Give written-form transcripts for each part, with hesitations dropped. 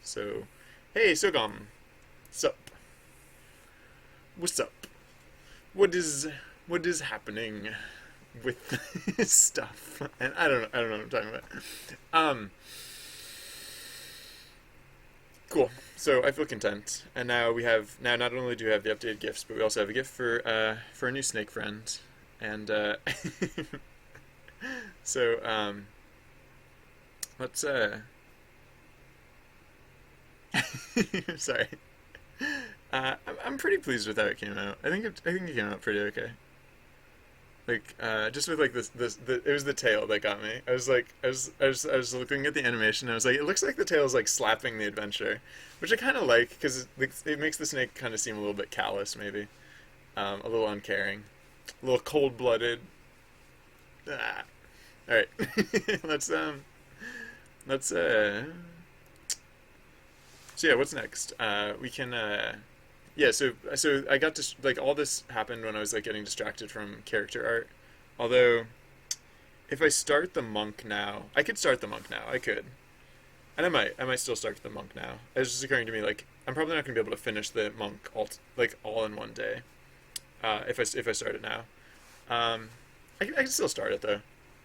So, hey, Sogam, sup? What's up? What is what is happening with stuff? And I don't know what I'm talking about. Um, cool. So I feel content, and now we have now not only do we have the updated gifts, but we also have a gift for a new snake friend, and so let's sorry. I'm pretty pleased with how it came out. I think it came out pretty okay. Like just with like it was the tail that got me. I was looking at the animation and I was like, it looks like the tail is like slapping the adventure, which I kind of like because it makes the snake kind of seem a little bit callous, maybe a little uncaring, a little cold blooded. Ah. All right, let's so yeah, what's next? We can yeah, so I got to like all this happened when I was like getting distracted from character art. Although if I start the monk now, I could start the monk now. I could, and I might still start the monk now. It was just occurring to me like I'm probably not gonna be able to finish the monk all in one day. If I start it now, I can still start it though.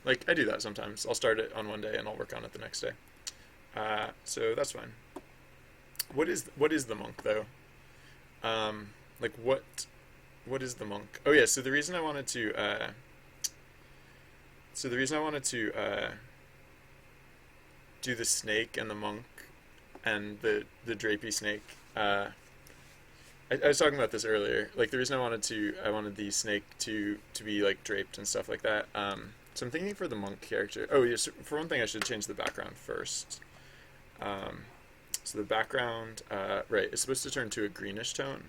Like I do that sometimes. I'll start it on one day and I'll work on it the next day. So that's fine. What is the monk though? Like what is the monk? Oh yeah, so the reason I wanted to do the snake and the monk and the drapey snake. I was talking about this earlier. Like the reason I wanted the snake to be like draped and stuff like that. So I'm thinking for the monk character. Oh yes, for one thing, I should change the background first. Um, so the background, right, is supposed to turn to a greenish tone.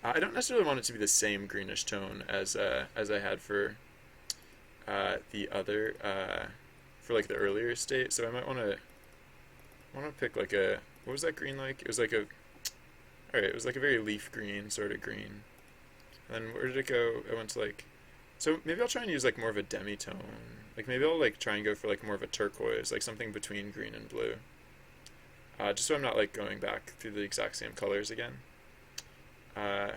I don't necessarily want it to be the same greenish tone as I had the other for like the earlier state. So I might want to pick like a what was that green like? It was like a all right. It was like a very leaf green sort of green. And then where did it go? I went to like so maybe I'll try and use like more of a demitone. Like maybe I'll like try and go for like more of a turquoise, like something between green and blue. Just so I'm not like going back through the exact same colors again. Uh,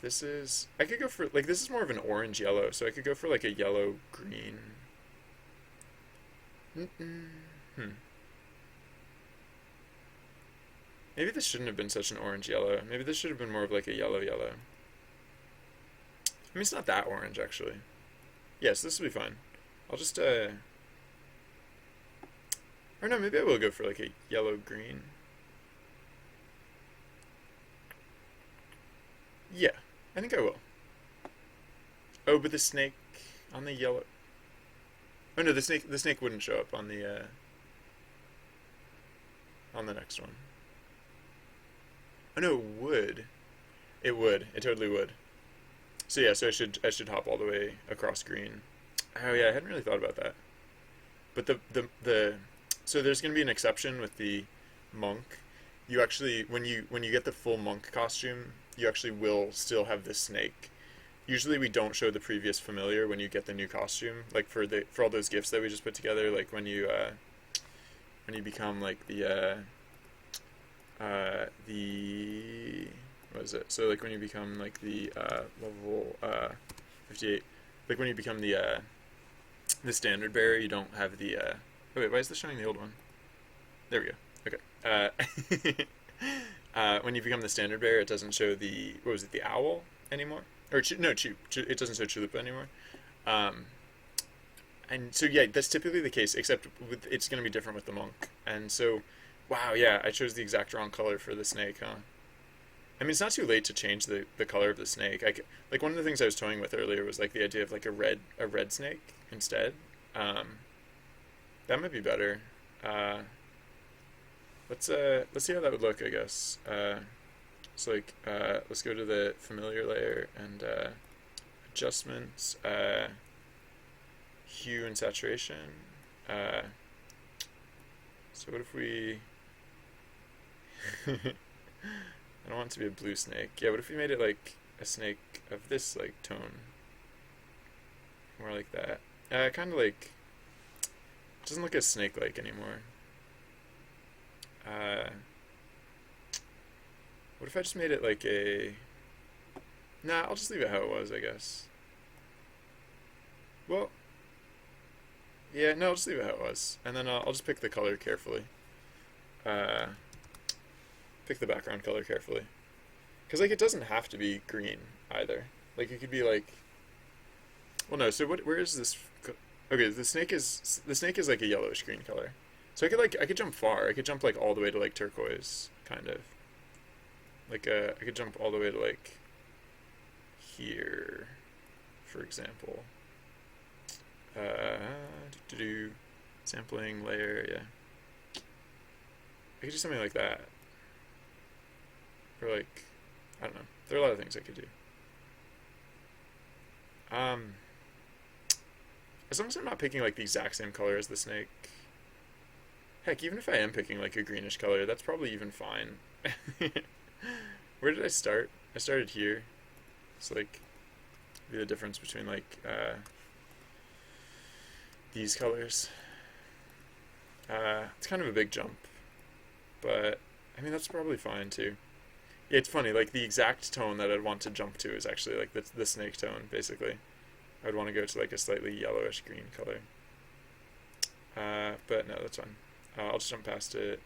this is I could go for like this is more of an orange yellow, so I could go for like a yellow green. Mm-mm. Hmm. Maybe this shouldn't have been such an orange yellow. Maybe this should have been more of like a yellow yellow. I mean, it's not that orange actually. Yes, this will be fine. I'll just or no, maybe I will go for like a yellow green. Yeah, I think I will. Oh, but the snake on the yellow. Oh no, the snake wouldn't show up on the next one. Oh no, it would. It would. It totally would. So yeah, so I should hop all the way across green. Oh yeah, I hadn't really thought about that. But the so there's going to be an exception with the monk. You actually when you get the full monk costume, you actually will still have the snake. Usually we don't show the previous familiar when you get the new costume, like for all those gifts that we just put together, like when you become like the what is it? So like when you become like the level 58, like when you become the standard bearer, you don't have the oh wait, why is this showing the old one? There we go. Okay. When you become the standard bearer, it doesn't show the what was it, the owl anymore? Or no, it doesn't show Chalupa anymore. Um, and so yeah, that's typically the case, except it's going to be different with the monk. And so, wow, yeah, I chose the exact wrong color for the snake, huh? I mean, it's not too late to change the color of the snake. Like one of the things I was toying with earlier was like the idea of like a red snake instead. Um, that might be better. Uh, let's see how that would look. I guess. So like let's go to the familiar layer and adjustments, hue and saturation. Uh, so what if we? I don't want it to be a blue snake. Yeah, what if we made it like a snake of this like tone, more like that? Kind of like it doesn't look as snake-like anymore. if I just made it like a... Nah, I'll just leave it how it was, I guess. Well, yeah, no, I'll just leave it how it was. And then I'll just pick the color carefully. Uh, Pick the background color carefully. Because, like, it doesn't have to be green, either. Like, it could be, like... Well, no, so where is this... Okay, the snake is, like, a yellowish green color. So I could jump far. I could jump, like, all the way to, like, turquoise, kind of. Like, I could jump all the way to, like, here, for example. Sampling layer, yeah. I could do something like that. Or like, I don't know. There are a lot of things I could do. As long as I'm not picking like the exact same color as the snake. Heck, even if I am picking like a greenish color, that's probably even fine. Where did I start? I started here. It's like the difference between like these colors. It's kind of a big jump, but I mean that's probably fine too. Yeah, it's funny. Like the exact tone that I'd want to jump to is actually like the snake tone. Basically, I'd want to go to like a slightly yellowish green color. But no, that's fine. I'll just jump past it.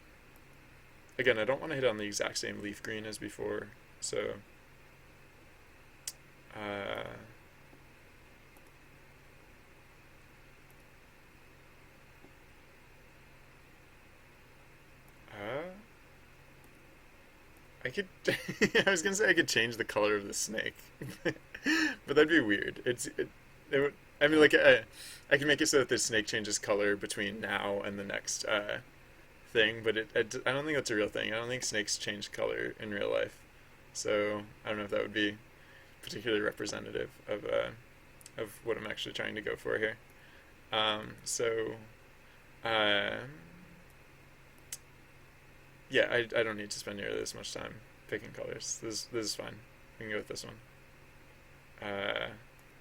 Again, I don't want to hit on the exact same leaf green as before, so I could. I was gonna say I could change the color of the snake, but that'd be weird. It would. I mean, like I can make it so that the snake changes color between now and the next thing, but I don't think that's a real thing. I don't think snakes change color in real life, so I don't know if that would be particularly representative of what I'm actually trying to go for here. So, yeah, I don't need to spend nearly this much time picking colors. This is fine. We can go with this one.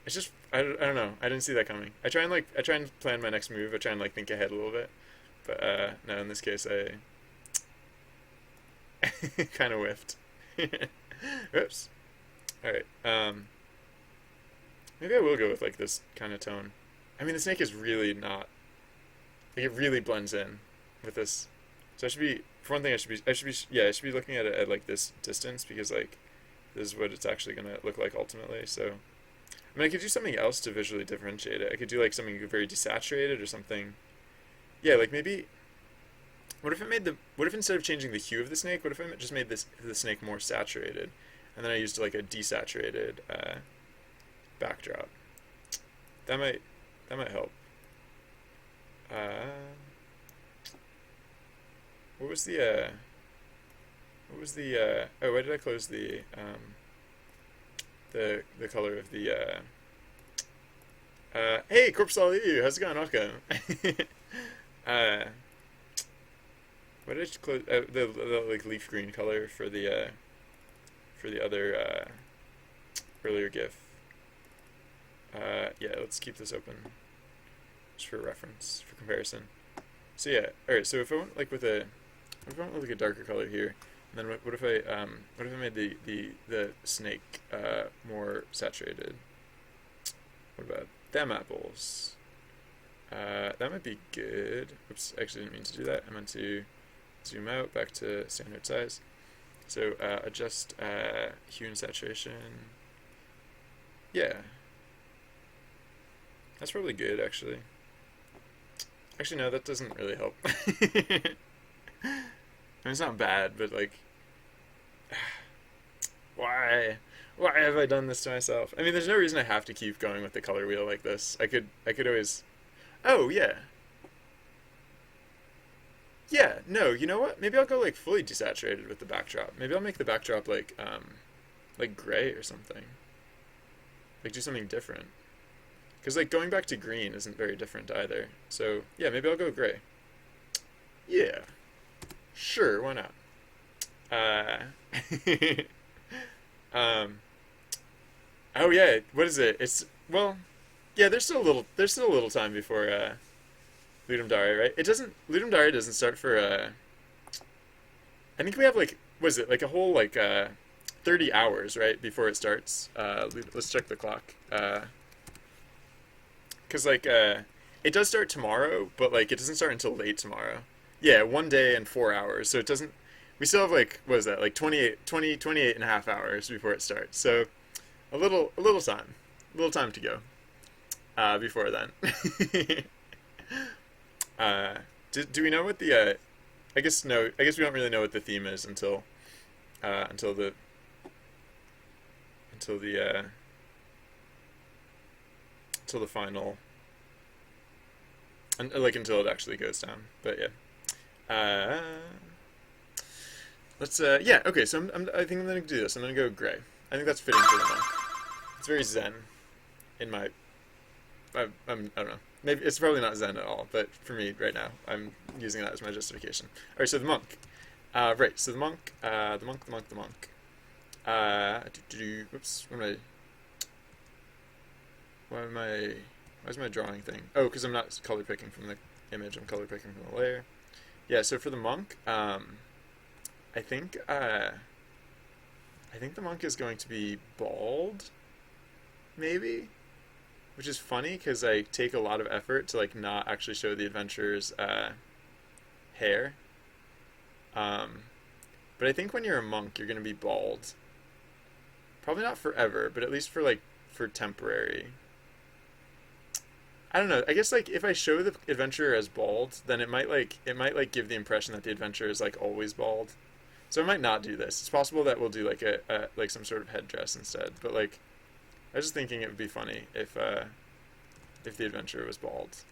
It's just I don't know. I didn't see that coming. I try and plan my next move. I try and like think ahead a little bit, but no. In this case, I kind of whiffed. Oops. All right. Maybe I will go with like this kind of tone. I mean, the snake is really not. Like, it really blends in with this. So I should be. For one thing, I should be looking at it at like this distance because like this is what it's actually gonna look like ultimately. So, I mean, I could do something else to visually differentiate it. I could do like something very desaturated or something. Yeah, like maybe. What if instead of changing the hue of the snake, what if I just made the snake more saturated, and then I used like a desaturated backdrop. That might help. What was the oh, why did I close the color of the hey, Corpse Ali, how's it going? Welcome. Why did I close the like leaf green color for the other earlier GIF? Yeah, let's keep this open just for reference, for comparison. So yeah, all right. So if I went like with a darker color here, and then what if I made the snake more saturated? What about them apples? That might be good. Oops, actually didn't mean to do that. I meant to zoom out back to standard size. So adjust hue and saturation. Yeah, that's probably good actually. Actually, no, that doesn't really help. I mean, it's not bad, but like, why have I done this to myself? I mean, there's no reason I have to keep going with the color wheel like this. I could always. Oh yeah. Yeah, no, you know what? Maybe I'll go like fully desaturated with the backdrop. Maybe I'll make the backdrop like gray or something. Like do something different. Because like going back to green isn't very different either. So yeah, maybe I'll go gray. Yeah. Sure, why not? Oh yeah, what is it? It's well, yeah. There's still a little time before Ludum Dare, right? Ludum Dare doesn't start for I think we have like, was it like a whole like 30 hours right before it starts. Let's check the clock. Cause like it does start tomorrow, but like it doesn't start until late tomorrow. Yeah, 1 day and 4 hours. So it doesn't. We still have like what is that like 28 and a half hours before it starts. So a little time to go before then. Do we know what the I guess no. I guess we don't really know what the theme is until uh, until the until the until the final, and like until it actually goes down. But yeah, let's yeah, okay. So I think I'm gonna do this. I'm gonna go gray. I think that's fitting for the monk. It's very zen in my. I don't know. Maybe it's probably not zen at all, but for me right now, I'm using that as my justification. All right, so the monk. Right, so the monk, the monk. Whoops, why is my drawing thing? Oh, because I'm not color picking from the image, I'm color picking from the layer. Yeah, so for the monk, I think, I think the monk is going to be bald, maybe? Which is funny, because I take a lot of effort to, like, not actually show the adventurer's, hair. Um, but I think when you're a monk, you're going to be bald. Probably not forever, but at least for like for temporary. I don't know. I guess like if I show the adventurer as bald, then it might like give the impression that the adventurer is like always bald. So I might not do this. It's possible that we'll do like a like some sort of headdress instead. But like I was just thinking it would be funny if the adventurer was bald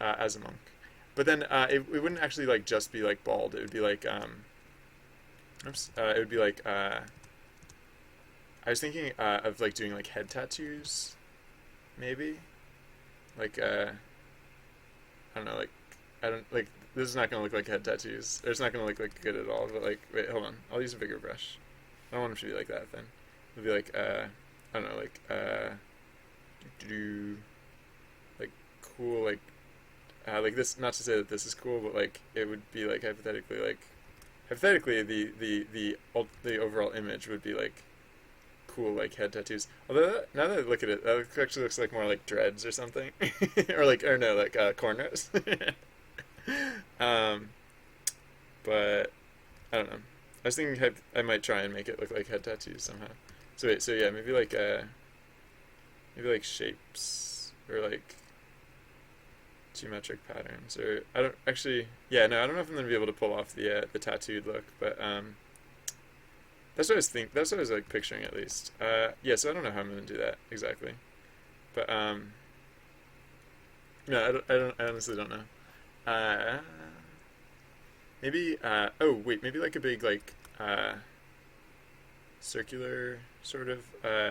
as a monk. But then it wouldn't actually like just be like bald. It would be like oops, it would be like I was thinking of like doing like head tattoos, maybe. Like I don't know, like I don't like this is not gonna look like head tattoos. It's not gonna look like good at all. But like, wait, hold on. I'll use a bigger brush. I don't want it to be like that. Then it'll be like I don't know, like do like cool like this. Not to say that this is cool, but like it would be like hypothetically the overall image would be like cool like head tattoos. Although now that I look at it, that actually looks like more like dreads or something, or no like cornrows. um, but I don't know. I was thinking I might try and make it look like head tattoos somehow. So wait, so yeah, maybe like shapes or like geometric patterns, or I don't actually. Yeah, no, I don't know if I'm gonna be able to pull off the tattooed look, but that's what I was That's what I was like picturing at least. Yeah, so I don't know how I'm gonna do that exactly, but no, I honestly don't know. Uh, maybe. Oh wait, maybe like a big like circular sort of uh,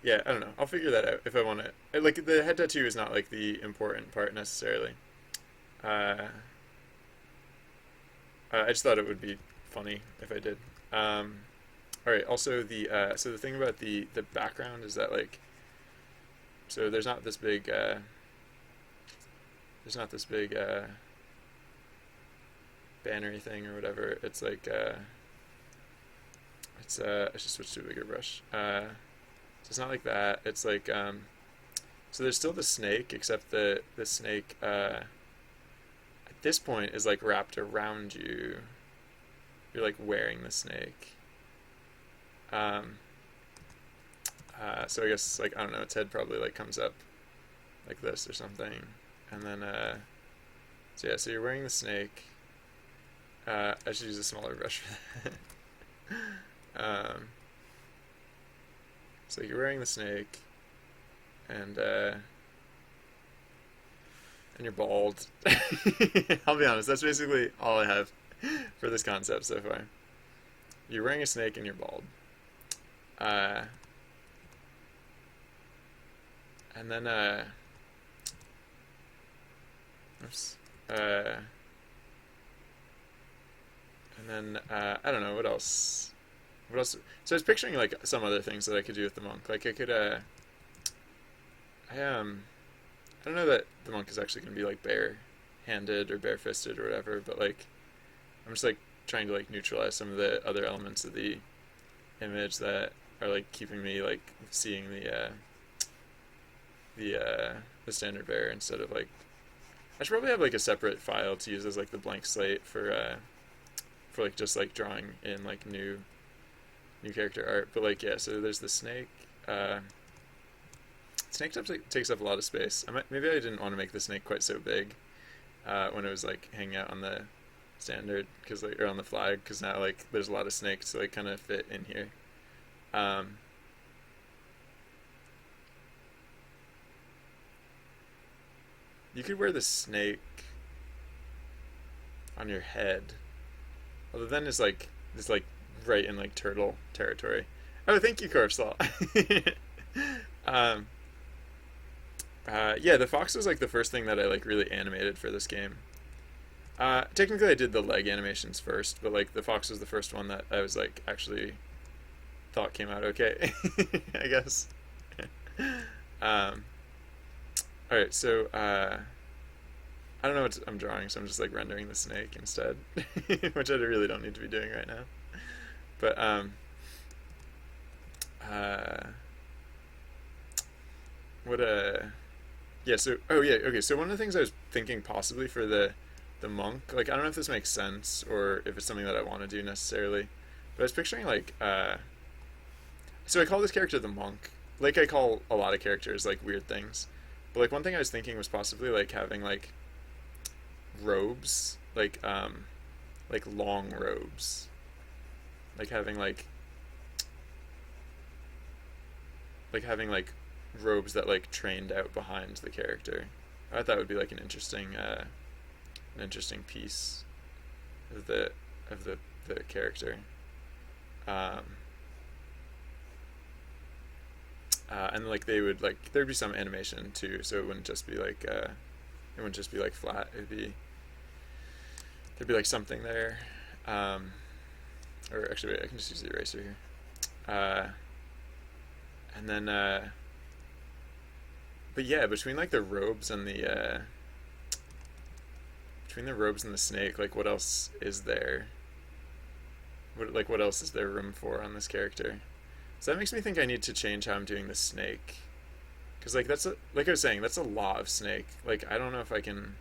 yeah. I don't know. I'll figure that out if I want to. Like the head tattoo is not like the important part necessarily. Uh, I just thought it would be funny if I did. All right. Also, the thing about the background is that like so there's not this big bannery thing or whatever. It's like I should switch to a bigger brush. So it's not like that. It's like so there's still the snake, except the snake at this point is like wrapped around you. You're like wearing the snake. Um, so I guess like I don't know, its head probably like comes up like this or something, and then so yeah, so you're wearing the snake. I should use a smaller brush for that. So you're wearing the snake, and you're bald. I'll be honest, that's basically all I have for this concept so far. You're wearing a snake and you're bald. Uh, and then oops. And then I don't know what else. What else? So I was picturing like some other things that I could do with the monk. Like I could I I don't know that the monk is actually gonna be like bare-handed or bare-fisted or whatever, but like I'm just like trying to like neutralize some of the other elements of the image that are like keeping me like seeing the the standard bear instead of like I should probably have like a separate file to use as like the blank slate for like just like drawing in like new character art. But like yeah, so there's the snake. Uh, snake takes up a lot of space. Maybe I didn't want to make the snake quite so big when it was like hanging out on the standard because like or on the flag because now like there's a lot of snakes to like kind of fit in here. Um, you could wear the snake on your head, although then it's like right in like turtle territory. Oh, thank you, Corpslaw. um, yeah, the fox was like the first thing that I like really animated for this game. Technically, I did the leg animations first, but like the fox was the first one that I was like actually thought came out okay. I guess. um, all right, so I don't know what I'm drawing, so I'm just like rendering the snake instead, which I really don't need to be doing right now. But uh, what yeah. So oh yeah, okay. So one of the things I was thinking possibly for the monk, like I don't know if this makes sense or if it's something that I want to do necessarily, but I was picturing like so I call this character the monk, like I call a lot of characters like weird things, but like one thing I was thinking was possibly like having robes, like long robes, like having like having like robes that like trained out behind the character. I thought that would be like an interesting piece of the character. Um, and like they would like there'd be some animation too, so it wouldn't just be like it wouldn't just be like flat. There'd be like something there. Um, or actually, wait, I can just use the eraser here. And then, but yeah, between the robes and the snake, like what else is there? What else is there room for on this character? So that makes me think I need to change how I'm doing the snake, because like like I was saying, that's a lot of snake. Like I don't know if I can.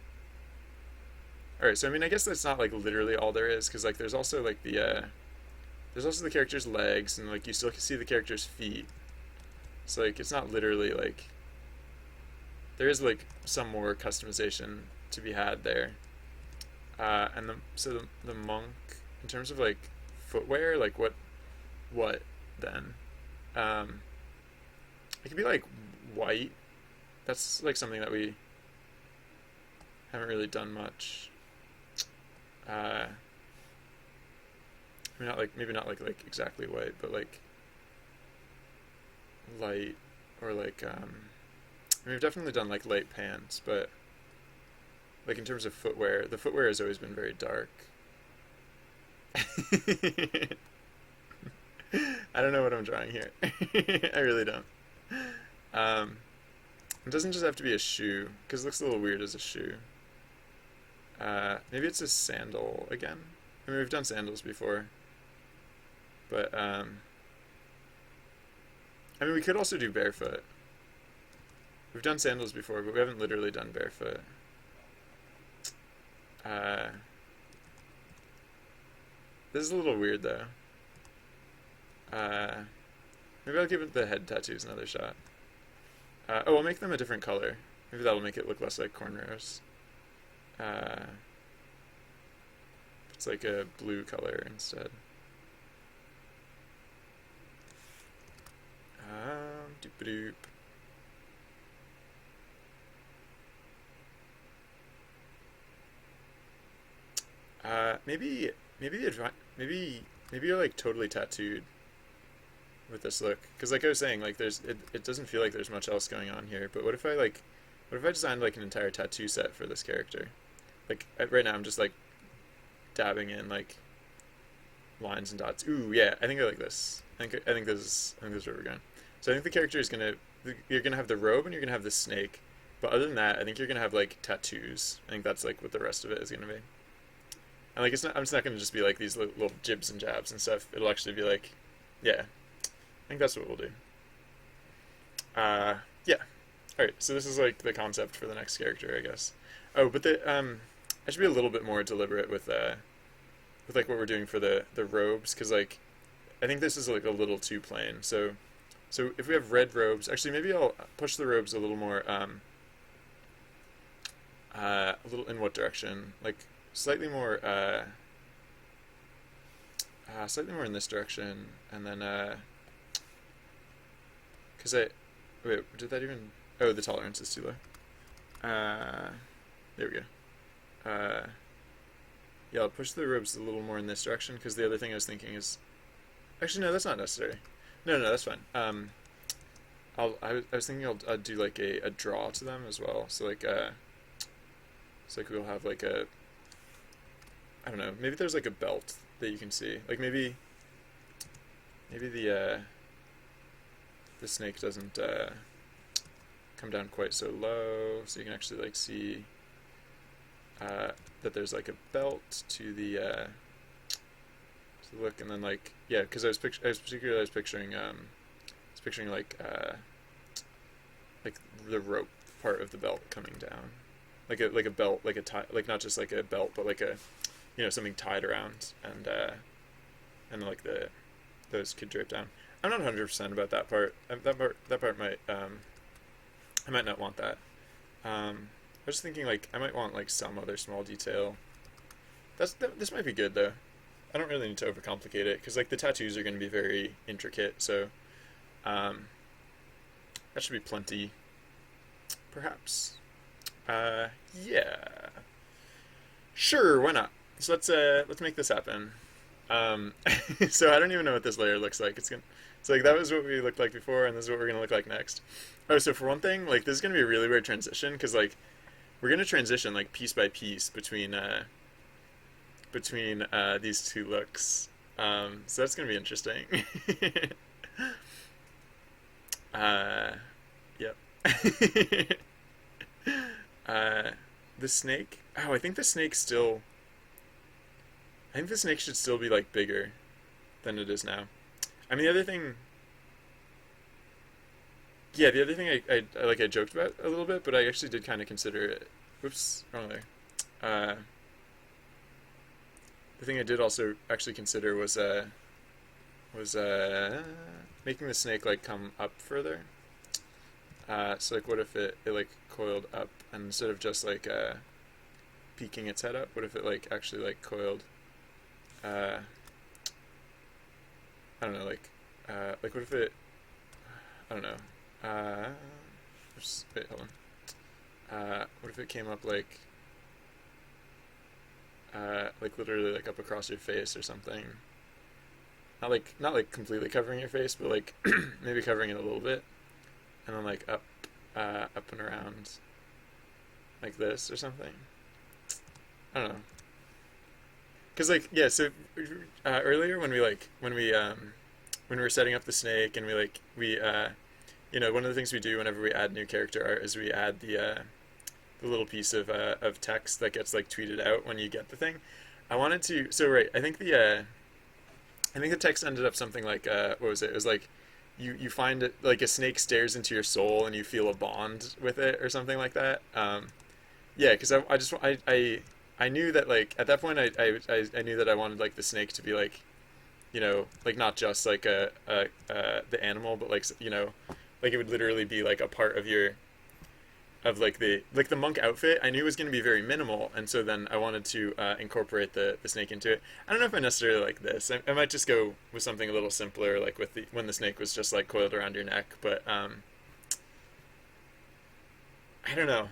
All right, so I mean, I guess that's not like literally all there is, because like there's also like there's also the character's legs, and like you still can see the character's feet. So like it's not literally like there is like some more customization to be had there. And the monk, in terms of like footwear, like what then? Um, it could be like white. That's like something that we haven't really done much. I mean, not like maybe not like exactly white, but like light or like I mean, we've definitely done like light pants, but like in terms of footwear, the footwear has always been very dark. I don't know what I'm drawing here. I really don't. Um, it doesn't just have to be a shoe, because it looks a little weird as a shoe. Maybe it's a sandal again. I mean, we've done sandals before, but I mean, we could also do barefoot. We've done sandals before, but we haven't literally done barefoot. Uh, this is a little weird though. Uh, maybe I'll give it the head tattoos another shot. Oh, I'll make them a different color. Maybe that'll make it look less like cornrows. It's like a blue color instead. Doop-a-doop. Maybe you're like totally tattooed with this look, because like I was saying, like it doesn't feel like there's much else going on here. But what if I designed like an entire tattoo set for this character? Like right now I'm just like dabbing in like lines and dots. Ooh yeah, I think I like this. I think this is where we're going. So I think the character is you're gonna have the robe and you're gonna have the snake, But other than that, I think you're gonna have like tattoos. I think that's like what the rest of it is gonna be. And like it's not gonna just be like these little jibs and jabs and stuff. It'll actually be like, yeah, I think that's what we'll do. Yeah. All right. So this is like the concept for the next character, I guess. Oh, but I should be a little bit more deliberate with like what we're doing for the robes, because like I think this is like a little too plain. So if we have red robes, actually maybe I'll push the robes a little more. A little in what direction? Like slightly more in this direction, and then because I wait, did that even? Oh, the tolerance is too low. There we go. Yeah, I'll push the robes a little more in this direction, because the other thing I was thinking is, actually no, that's not necessary. No, that's fine. I was thinking I'll do like a draw to them as well. So like we'll have like I don't know, maybe there's like a belt that you can see. Like maybe the snake doesn't come down quite so low, so you can actually like see that there's like a belt to the look, and then like, yeah, because I was picturing like the rope part of the belt coming down, like a belt, like a tie, like not just like a belt, but like a, you know, something tied around, and like those could drape down. I'm not 100% about that part. That part might I might not want that. I was just thinking like I might want like some other small detail. This might be good though. I don't really need to overcomplicate it, because like the tattoos are going to be very intricate, so that should be plenty, perhaps. Yeah, sure, why not? So let's make this happen. So I don't even know what this layer looks like. It's like that was what we looked like before, and this is what we're gonna look like next. Oh, so for one thing, like this is gonna be a really weird transition, because like we're gonna transition like piece by piece between these two looks. So that's gonna be interesting. Yep. The snake. Oh, I think the snake still. I think the snake should still be like bigger than it is now. I mean, the other thing. Yeah, the other thing I joked about a little bit, but I actually did kind of consider it. Whoops, wrong there. The thing I did also actually consider was making the snake like come up further. So like, what if it like coiled up, and instead of just like peeking its head up, what if it like actually like coiled? I don't know, like what if it? I don't know. Wait, hold on. What if it came up like literally like up across your face or something? Not like completely covering your face, but like maybe covering it a little bit, and then like up and around like this or something. I don't know. Cause like, yeah, so earlier when we were setting up the snake, and we you know, one of the things we do whenever we add new character art is we add the little piece of text that gets like tweeted out when you get the thing. I wanted to, so right, I think the text ended up something like what was it? It was like you find it like a snake stares into your soul and you feel a bond with it, or something like that. Yeah, because I knew that like at that point I knew that I wanted like the snake to be like, you know, like not just like the animal, but like, you know, like it would literally be like a part of your like the monk outfit. I knew was going to be very minimal, and so then I wanted to incorporate the snake into it. I don't know if I necessarily like this. I might just go with something a little simpler, like with when the snake was just like coiled around your neck. But I don't know.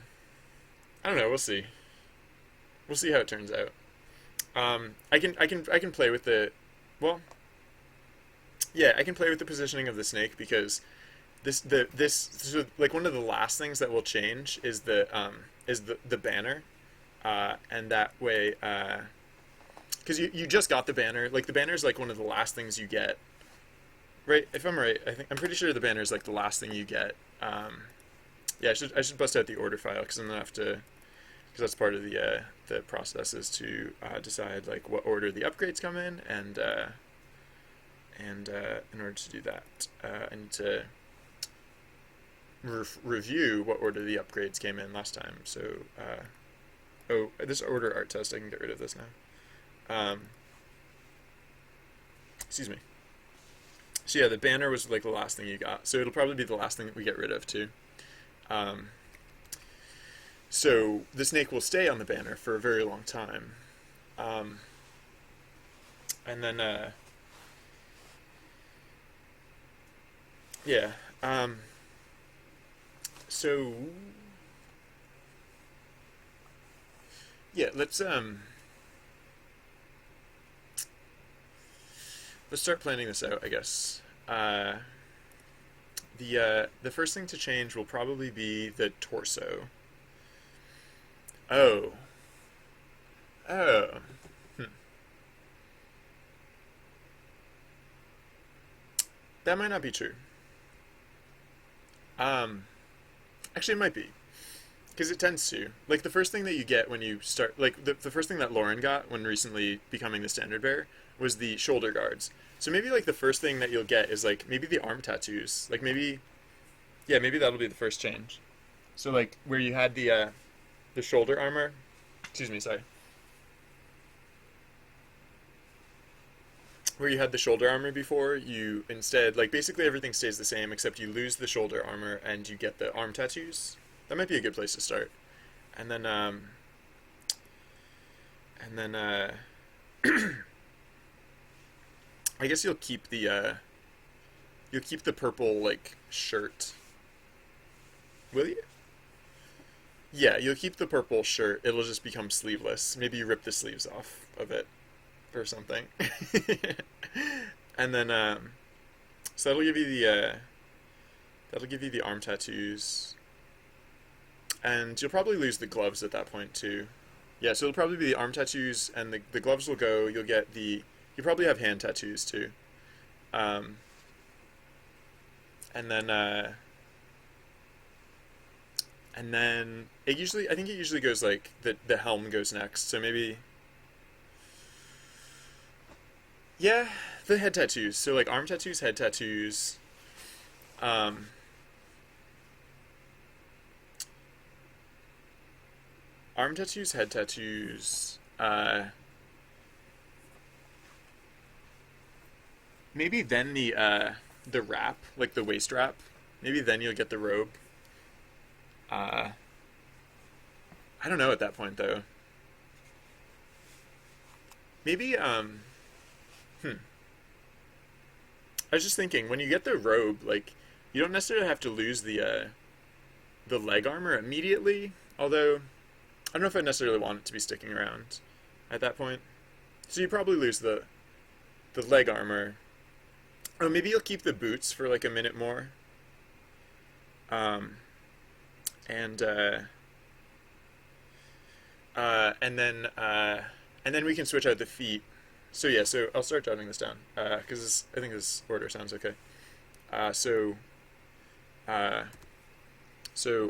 We'll see. We'll see how it turns out. I can play with the, well, yeah, I can play with the positioning of the snake, because so like one of the last things that will change is the banner, and that way, because you just got the banner. Like the banner is like one of the last things you get, right? If I'm right, I'm pretty sure the banner is like the last thing you get Yeah, I should bust out the order file because I'm gonna have to, because that's part of the process is to decide like what order the upgrades come in, and in order to do that, I need to review what order the upgrades came in last time. So, oh, this order art test, I can get rid of this now. Excuse me. So yeah, the banner was like the last thing you got. So it'll probably be the last thing that we get rid of too. Um, so the snake will stay on the banner for a very long time. Um, and then, yeah. So yeah, let's start planning this out, I guess. The first thing to change will probably be the torso. Oh. Oh. Hmm. That might not be true. Um, Actually, it might be. Because it tends to. Like, the first thing that you get when you start. Like, the first thing that Lauren got when recently becoming the standard bearer was the shoulder guards. So maybe, like, the first thing that you'll get is, like, maybe the arm tattoos. Like, maybe. Yeah, maybe that'll be the first change. So, like, where you had the shoulder armor. Excuse me, sorry. Where you had the shoulder armor before, you instead, like, basically everything stays the same except you lose the shoulder armor and you get the arm tattoos. That might be a good place to start. And then, and then, I guess you'll keep the purple, like, shirt. Will you? Yeah, you'll keep the purple shirt. It'll just become sleeveless. Maybe you rip the sleeves off of it or something. And then, so that'll give you the arm tattoos, and you'll probably lose the gloves at that point too. Yeah, so it'll probably be the arm tattoos, and the gloves will go. You probably have hand tattoos too, um, and then I think it usually goes like the helm goes next. So maybe, yeah, the head tattoos. So like arm tattoos, head tattoos. Um, Arm tattoos, head tattoos. Maybe then the wrap, like the waist wrap. Maybe then you'll get the robe. Uh, I don't know at that point though. Maybe hmm. I was just thinking when you get the robe, like you don't necessarily have to lose the leg armor immediately. Although I don't know if I necessarily want it to be sticking around at that point. So you probably lose the leg armor. Oh, maybe you'll keep the boots for like a minute more. Um, and and then we can switch out the feet. So yeah, so I'll start jotting this down because I think this order sounds okay. Uh, so uh,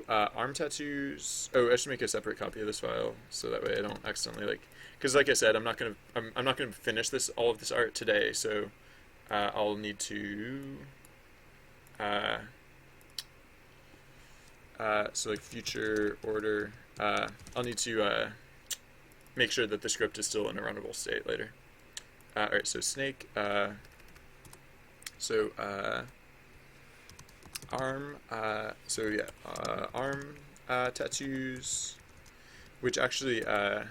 arm tattoos. Oh, I should make a separate copy of this file so that way I don't accidentally like. Because like I said, I'm not gonna finish all of this art today. So I'll need to. Uh, so like future order. I'll need to make sure that the script is still in a runnable state later. All right, so snake. So arm. So yeah, arm tattoos, which actually uh,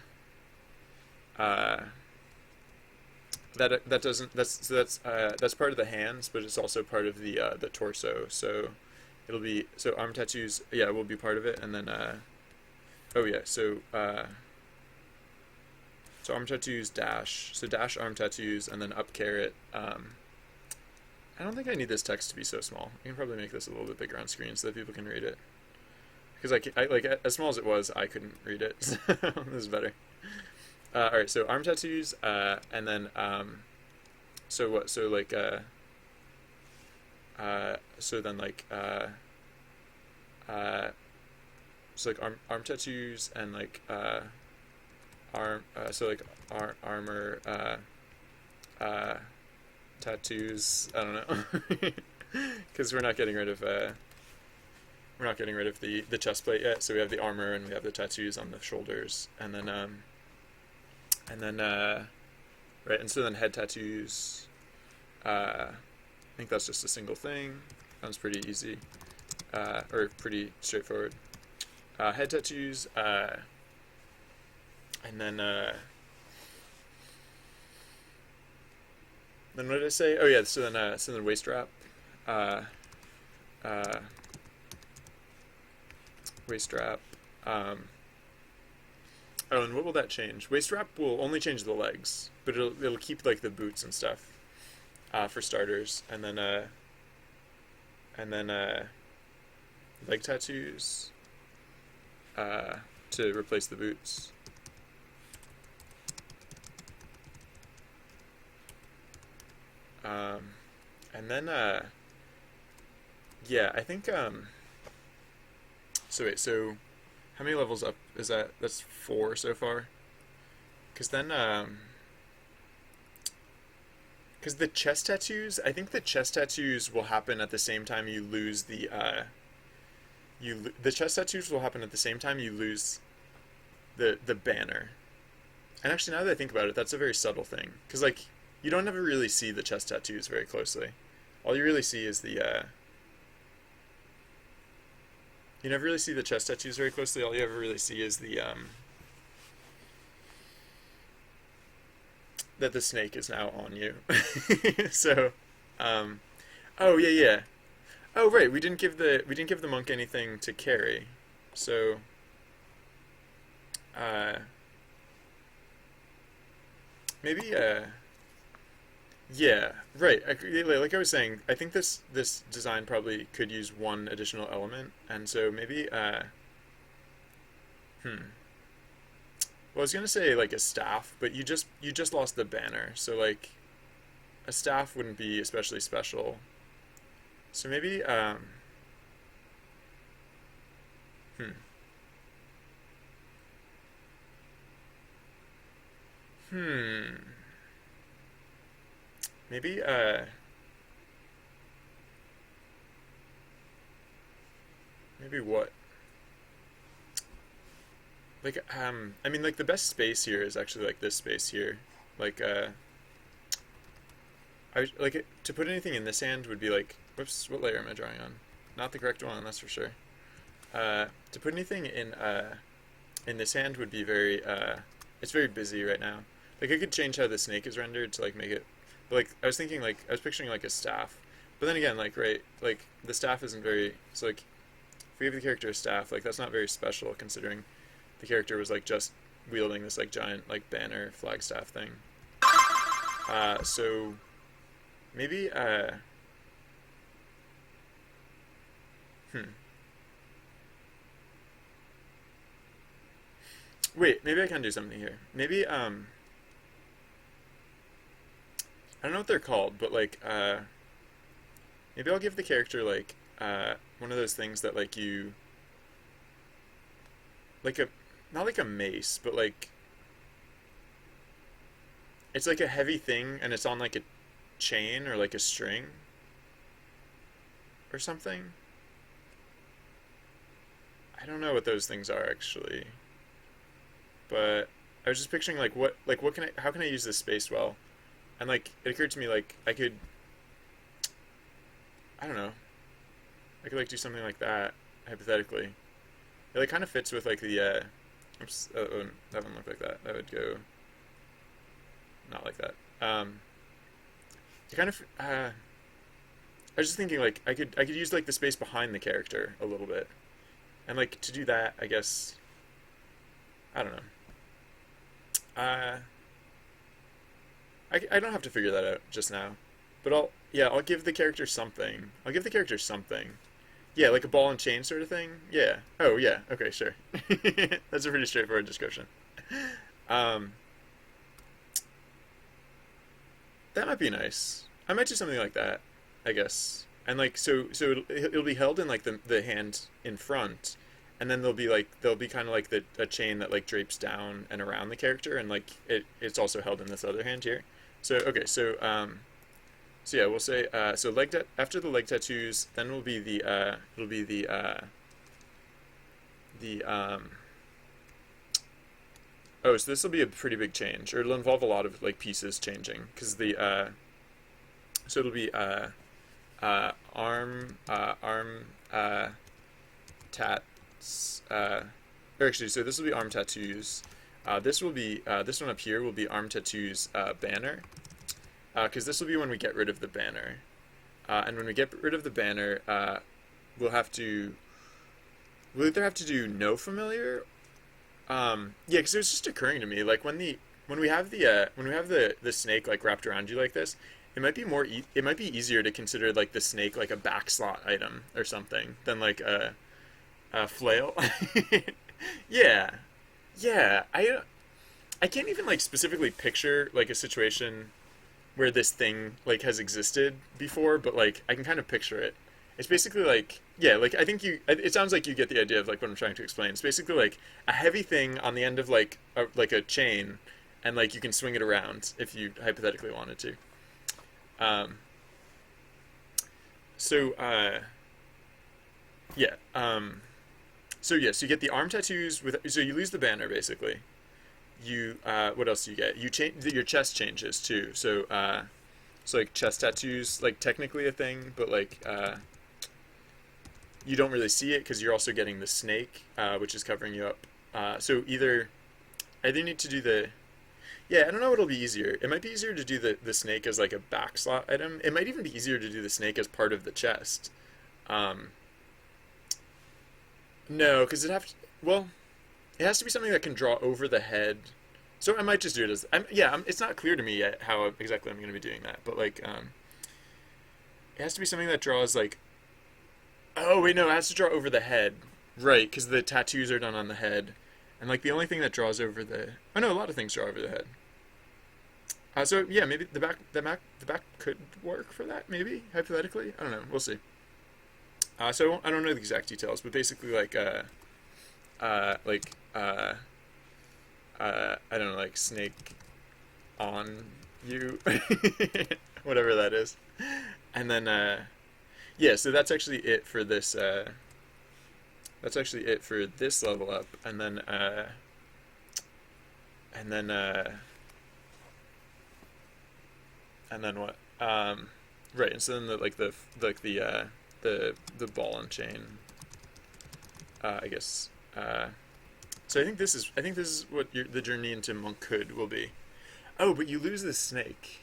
that doesn't that's part of the hands, but it's also part of the torso. So it'll be so arm tattoos. Yeah, will be part of it, and then oh yeah, so arm tattoos dash. So dash arm tattoos, and then up caret. I don't think I need this text to be so small. I can probably make this a little bit bigger on screen so that people can read it. Because I like as small as it was, I couldn't read it. So this is better. All right, so arm tattoos, and then so what? So like so then like so like arm tattoos and like arm so like armor uh, tattoos. I don't know, because we're not getting rid of the chest plate yet. So we have the armor and we have the tattoos on the shoulders, and then right, and so then head tattoos. I think that's just a single thing. Sounds pretty easy, or pretty straightforward. Head tattoos, and then what did I say? Oh yeah, so then waist wrap, uh, uh, waist wrap. Oh, and what will that change? Waist wrap will only change the legs, but it'll keep like the boots and stuff, for starters, and then leg tattoos, to replace the boots. And then yeah, I think so wait, so how many levels up is that? That's 4 so far. Because then because the chest tattoos, I think the chest tattoos will happen at the same time you lose the chest tattoos will happen at the same time you lose the banner. And actually, now that I think about it, that's a very subtle thing. Because like you don't ever really see the chest tattoos very closely. All you really see is you never really see the chest tattoos very closely. All you ever really see is that the snake is now on you. So, oh yeah, yeah. Oh right, we didn't give the monk anything to carry. So, uh, maybe yeah, right. Like I was saying, I think this design probably could use one additional element, and so maybe hmm. Well, I was gonna say like a staff, but you just lost the banner, so like a staff wouldn't be especially special. So maybe hmm hmm maybe maybe what? Like I mean like the best space here is actually like this space here. Like like to put anything in this hand would be like, whoops, what layer am I drawing on? Not the correct one, that's for sure. To put anything in this hand would be very it's very busy right now. Like I could change how the snake is rendered to like make it, but like I was thinking like I was picturing like a staff. But then again, like right, like the staff isn't very, so like if we give the character a staff, like that's not very special considering the character was like just wielding this like giant like banner flagstaff thing. So maybe hmm. Wait, maybe I can do something here. Maybe I don't know what they're called, but like maybe I'll give the character like one of those things that like you like a, not like a mace, but like it's like a heavy thing and it's on like a chain or like a string or something. I don't know what those things are actually, but I was just picturing like what can I, how can I use this space well? And like it occurred to me like I could, I don't know, I could like do something like that hypothetically. It like kind of fits with like the oops, that wouldn't look like that. That would go not like that. It kind of I was just thinking like I could use like the space behind the character a little bit. And like to do that, I guess I don't know. I don't have to figure that out just now. But I'll give the character something. I'll give the character something. Yeah, like a ball and chain sort of thing. Yeah. Oh yeah. Okay, sure. That's a pretty straightforward description. Um, that might be nice. I might do something like that, I guess. And like so it'll be held in like the hand in front, and then there'll be kind of like a chain that like drapes down and around the character, and like it's also held in this other hand here. So okay, so yeah, we'll say so after the leg tattoos, then will be the it'll be the oh, so this will be a pretty big change, or it'll involve a lot of like pieces changing, because the so it'll be arm tats or actually, so this will be arm tattoos. This will be this one up here will be arm tattoos banner, because this will be when we get rid of the banner, and when we get rid of the banner, we'll have to we'll either have to do no familiar. Yeah, because it was just occurring to me, like when we have the snake like wrapped around you like this, it might be it might be easier to consider like the snake like a back slot item or something than like a flail. Yeah, yeah. I can't even like specifically picture like a situation where this thing like has existed before, but like I can kind of picture it. It's basically like, yeah, like I think it sounds like you get the idea of like what I'm trying to explain. It's basically like a heavy thing on the end of like a chain, and like you can swing it around if you hypothetically wanted to. Um, so yeah, so yes, you get the arm tattoos with, so you lose the banner basically. You what else do you get? You change your chest changes too. So like chest tattoos, like technically a thing, but like you don't really see it because you're also getting the snake, which is covering you up. So either need to do the, yeah, I don't know what'll be easier. It might be easier to do the snake as like a back slot item. It might even be easier to do the snake as part of the chest. Um, no, because well, it has to be something that can draw over the head. So I might just do it as, it's not clear to me yet how exactly I'm going to be doing that, but like, it has to be something that draws like, oh wait, no, it has to draw over the head, right? Because the tattoos are done on the head, and like the only thing that draws over the, oh no, a lot of things draw over the head. So yeah, maybe the back could work for that, maybe hypothetically. I don't know. We'll see. So I don't know the exact details, but basically like I don't know, like snake on you, whatever that is, and then yeah, so that's actually it for this. That's actually it for this level up, and then and then what? Right, and so then the ball and chain. I guess. So I think this is what the journey into monkhood will be. Oh, but you lose the snake.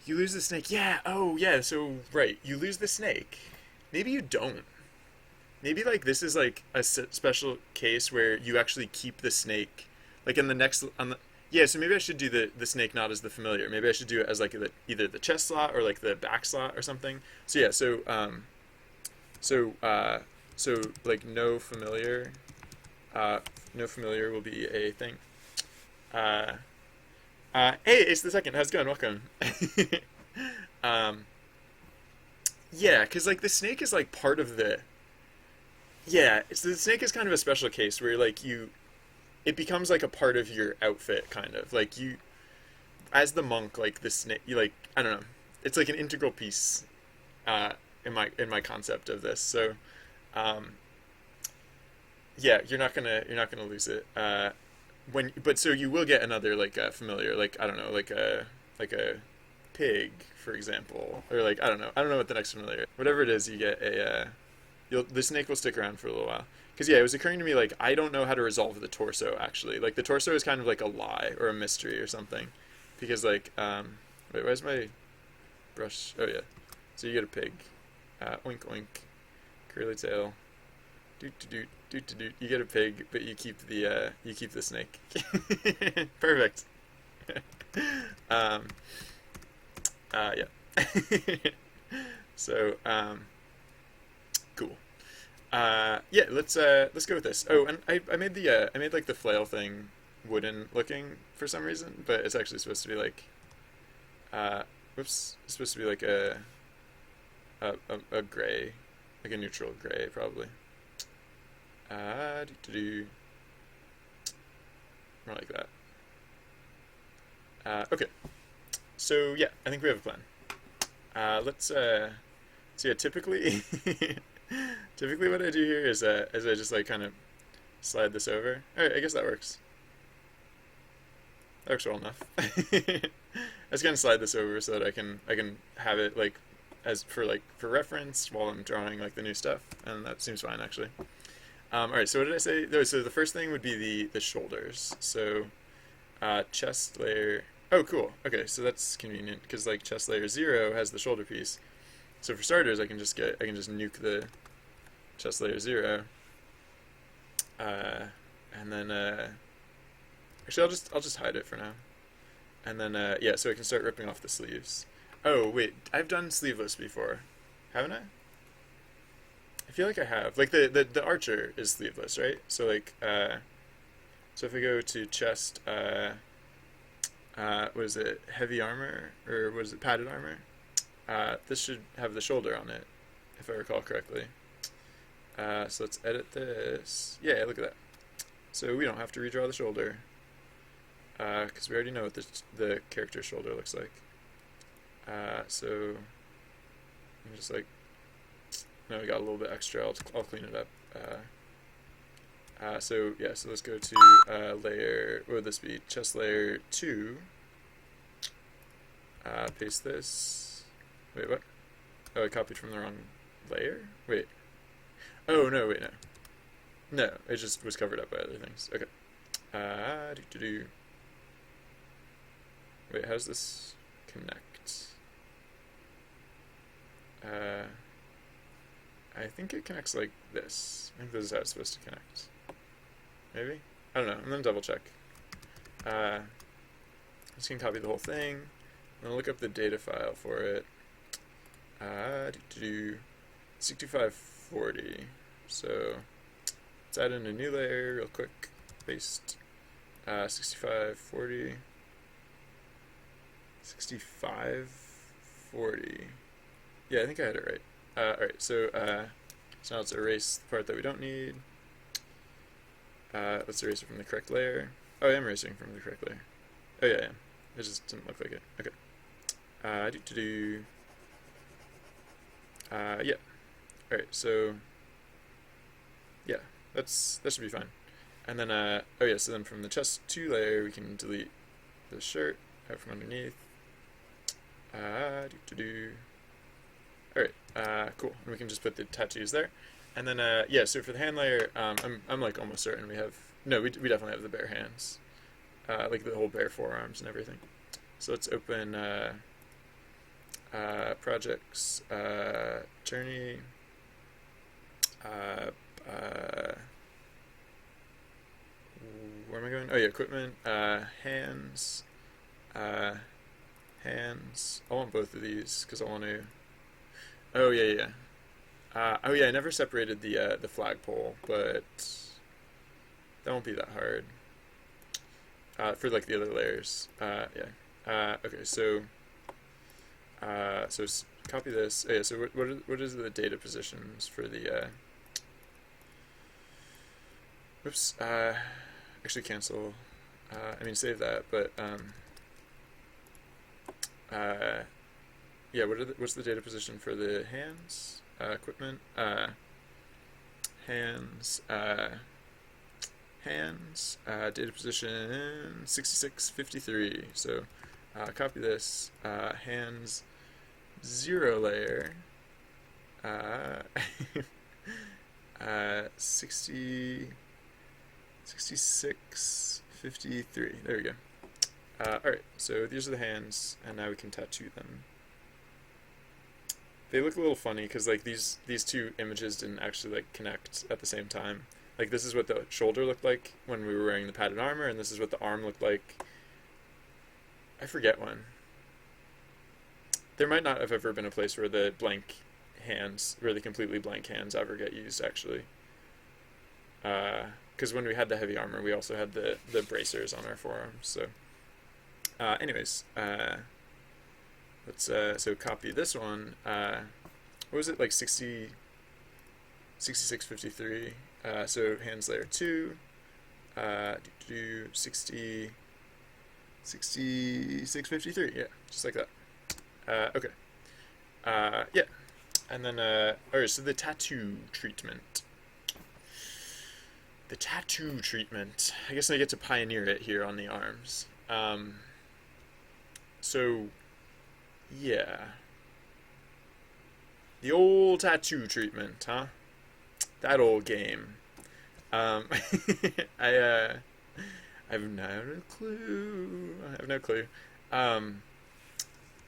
You lose the snake. Yeah. Oh, yeah. So right, you lose the snake. Maybe you don't. Maybe like this is like a special case where you actually keep the snake, like in the next on the. Yeah, so maybe I should do the snake not as the familiar. Maybe I should do it as like either the chest slot or like the back slot or something. So yeah, so so like no familiar will be a thing. Uh, hey, it's the second. How's it going? Welcome. um, yeah, because like the snake is like part of the. Yeah, so the snake is kind of a special case where like it becomes like a part of your outfit, kind of like you, as the monk, like the snake, you like I don't know, it's like an integral piece, in my concept of this. So, um, yeah, you're not gonna lose it. But so you will get another like familiar, like I don't know, like a pig, for example, or like I don't know what the next familiar is. Whatever it is, you get the snake will stick around for a little while. Because yeah, it was occurring to me like I don't know how to resolve the torso actually. Like the torso is kind of like a lie or a mystery or something, because like wait, where's my brush? Oh yeah, so you get a pig, oink oink, curly tail, doot to doot doot to doot. You get a pig, but you keep the snake. Perfect. um, yeah. So cool. Yeah, let's go with this. Oh, and I made I made like the flail thing wooden looking for some reason, but it's actually supposed to be like whoops, it's supposed to be like a gray like a neutral gray probably. Do more like that. Okay, so yeah, I think we have a plan. Let's so yeah, typically typically what I do here is I just like kind of slide this over. All right, I guess that works. That works well enough. I just gonna slide this over so that I can have it like as for reference while I'm drawing like the new stuff, and that seems fine actually. All right, so what did I say? Oh, so the first thing would be the shoulders. So chest layer. Oh, cool. Okay, so that's convenient because like chest layer 0 has the shoulder piece. So for starters, I can just nuke the chest layer 0, and then actually I'll just hide it for now, and then yeah, so I can start ripping off the sleeves. Oh wait, I've done sleeveless before, haven't I? I feel like I have. Like the archer is sleeveless, right? So like so if I go to chest, was it heavy armor or was it padded armor? This should have the shoulder on it, if I recall correctly. So let's edit this. Yeah, look at that. So we don't have to redraw the shoulder, because we already know what the character's shoulder looks like. So I'm just like, no, we got a little bit extra. I'll clean it up. So yeah, so let's go to layer. What would this be? Chest layer 2. Paste this. Wait, what? Oh, I copied from the wrong layer? Wait. Oh, no, wait, no. No, it just was covered up by other things. Okay. Wait, how does this connect? I think it connects like this. I think this is how it's supposed to connect. Maybe? I don't know. I'm going to double check. I'm just going to copy the whole thing. I'm going to look up the data file for it. 6540. So let's add in a new layer real quick. Paste 6540. 6540. Yeah, I think I had it right. Alright, so now let's erase the part that we don't need. Let's erase it from the correct layer. Oh, I am erasing from the correct layer. Oh yeah, I am. It just didn't look like it. Okay. Yeah. Alright, so yeah, that should be fine. And then oh yeah, so then from the chest 2 layer we can delete the shirt out from underneath. Alright, cool. And we can just put the tattoos there. And then yeah, so for the hand layer, I'm like almost certain we have we definitely have the bare hands. Like the whole bare forearms and everything. So let's open projects, journey, where am I going? Oh yeah, equipment, hands, hands. I want both of these because I want to. Oh yeah. Oh yeah, I never separated the flagpole, but that won't be that hard. For like the other layers. Yeah. Okay, so copy this. Oh, yeah, so what is the data positions for the oops, actually cancel. I mean save that, but yeah, what's the data position for the hands? Equipment, hands, data position 6653. So copy this, hands 0 layer, 6653. There we go. Alright, so these are the hands, and now we can tattoo them. They look a little funny because like these two images didn't actually like connect at the same time. Like this is what the shoulder looked like when we were wearing the padded armor, and this is what the arm looked like. I forget when. There might not have ever been a place where the blank hands, where the completely blank hands ever get used actually. Because when we had the heavy armor, we also had the bracers on our forearms. So, anyways, let's so copy this one. What was it, like 60? 6653. So hands layer 2. Do 60, 6653. Yeah, just like that. Okay. Yeah. And then, alright, so the tattoo treatment. The tattoo treatment. I guess I get to pioneer it here on the arms. So, yeah. The old tattoo treatment, huh? That old game. Um, I have no clue. I have no clue. Um,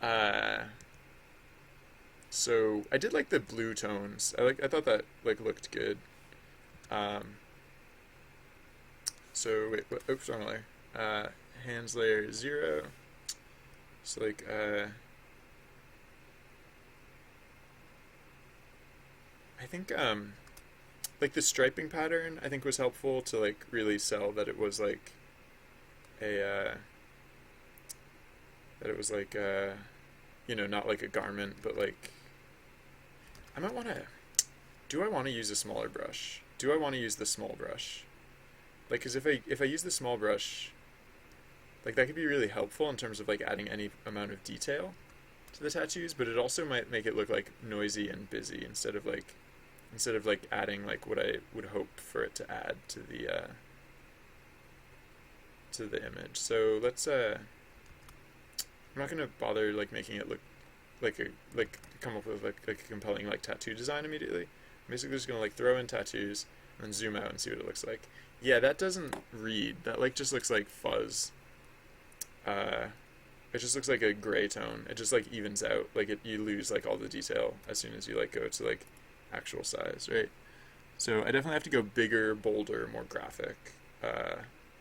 uh, so I did like the blue tones. I thought that like looked good. Um, so wait, oops, wrong layer. Hands layer 0. So like I think like the striping pattern I think was helpful to like really sell that it was like a that it was like not like a garment, but like I might want to. Do I want to use a smaller brush? Do I want to use the small brush? Like, cause if I use the small brush, like that could be really helpful in terms of like adding any amount of detail to the tattoos, but it also might make it look like noisy and busy instead of like adding like what I would hope for it to add to the image. So let's I'm not gonna bother like making it look like come up with like a compelling like tattoo design immediately. I'm basically just gonna like throw in tattoos and then zoom out and see what it looks like. Yeah, that doesn't read. That like just looks like fuzz. It just looks like a gray tone. It just like evens out. Like you lose like all the detail as soon as you like go to like actual size, right? So I definitely have to go bigger, bolder, more graphic,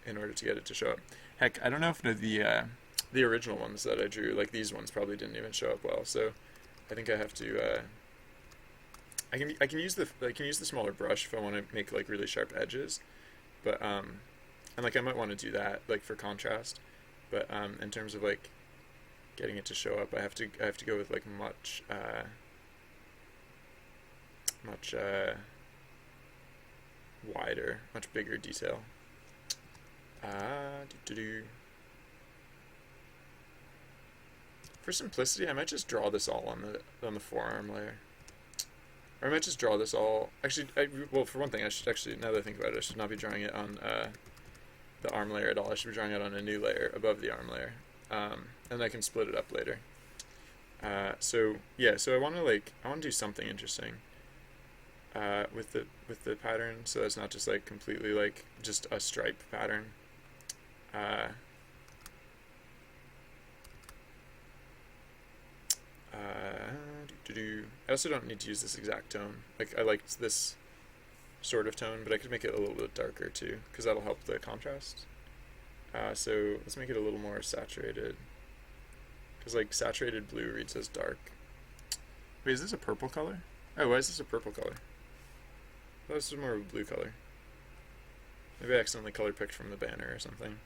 in order to get it to show up. Heck, I don't know if the original ones that I drew, like these ones, probably didn't even show up well. So I think I have to. I can use the smaller brush if I want to make like really sharp edges, but and like I might want to do that like for contrast, but in terms of like getting it to show up, I have to go with like much wider, much bigger detail. For simplicity, I might just draw this all on the forearm layer, or I might just draw this all. Actually, well, for one thing, I should actually, now that I think about it, I should not be drawing it on the arm layer at all. I should be drawing it on a new layer above the arm layer, and I can split it up later. So yeah, so I want to do something interesting with the pattern, so it's not just like completely like just a stripe pattern. I also don't need to use this exact tone. Like I liked this sort of tone, but I could make it a little bit darker too, because that'll help the contrast. So let's make it a little more saturated, because like saturated blue reads as dark. Wait, is this a purple color? Oh, why is this a purple color? I thought this was more of a blue color. Maybe I accidentally color picked from the banner or something.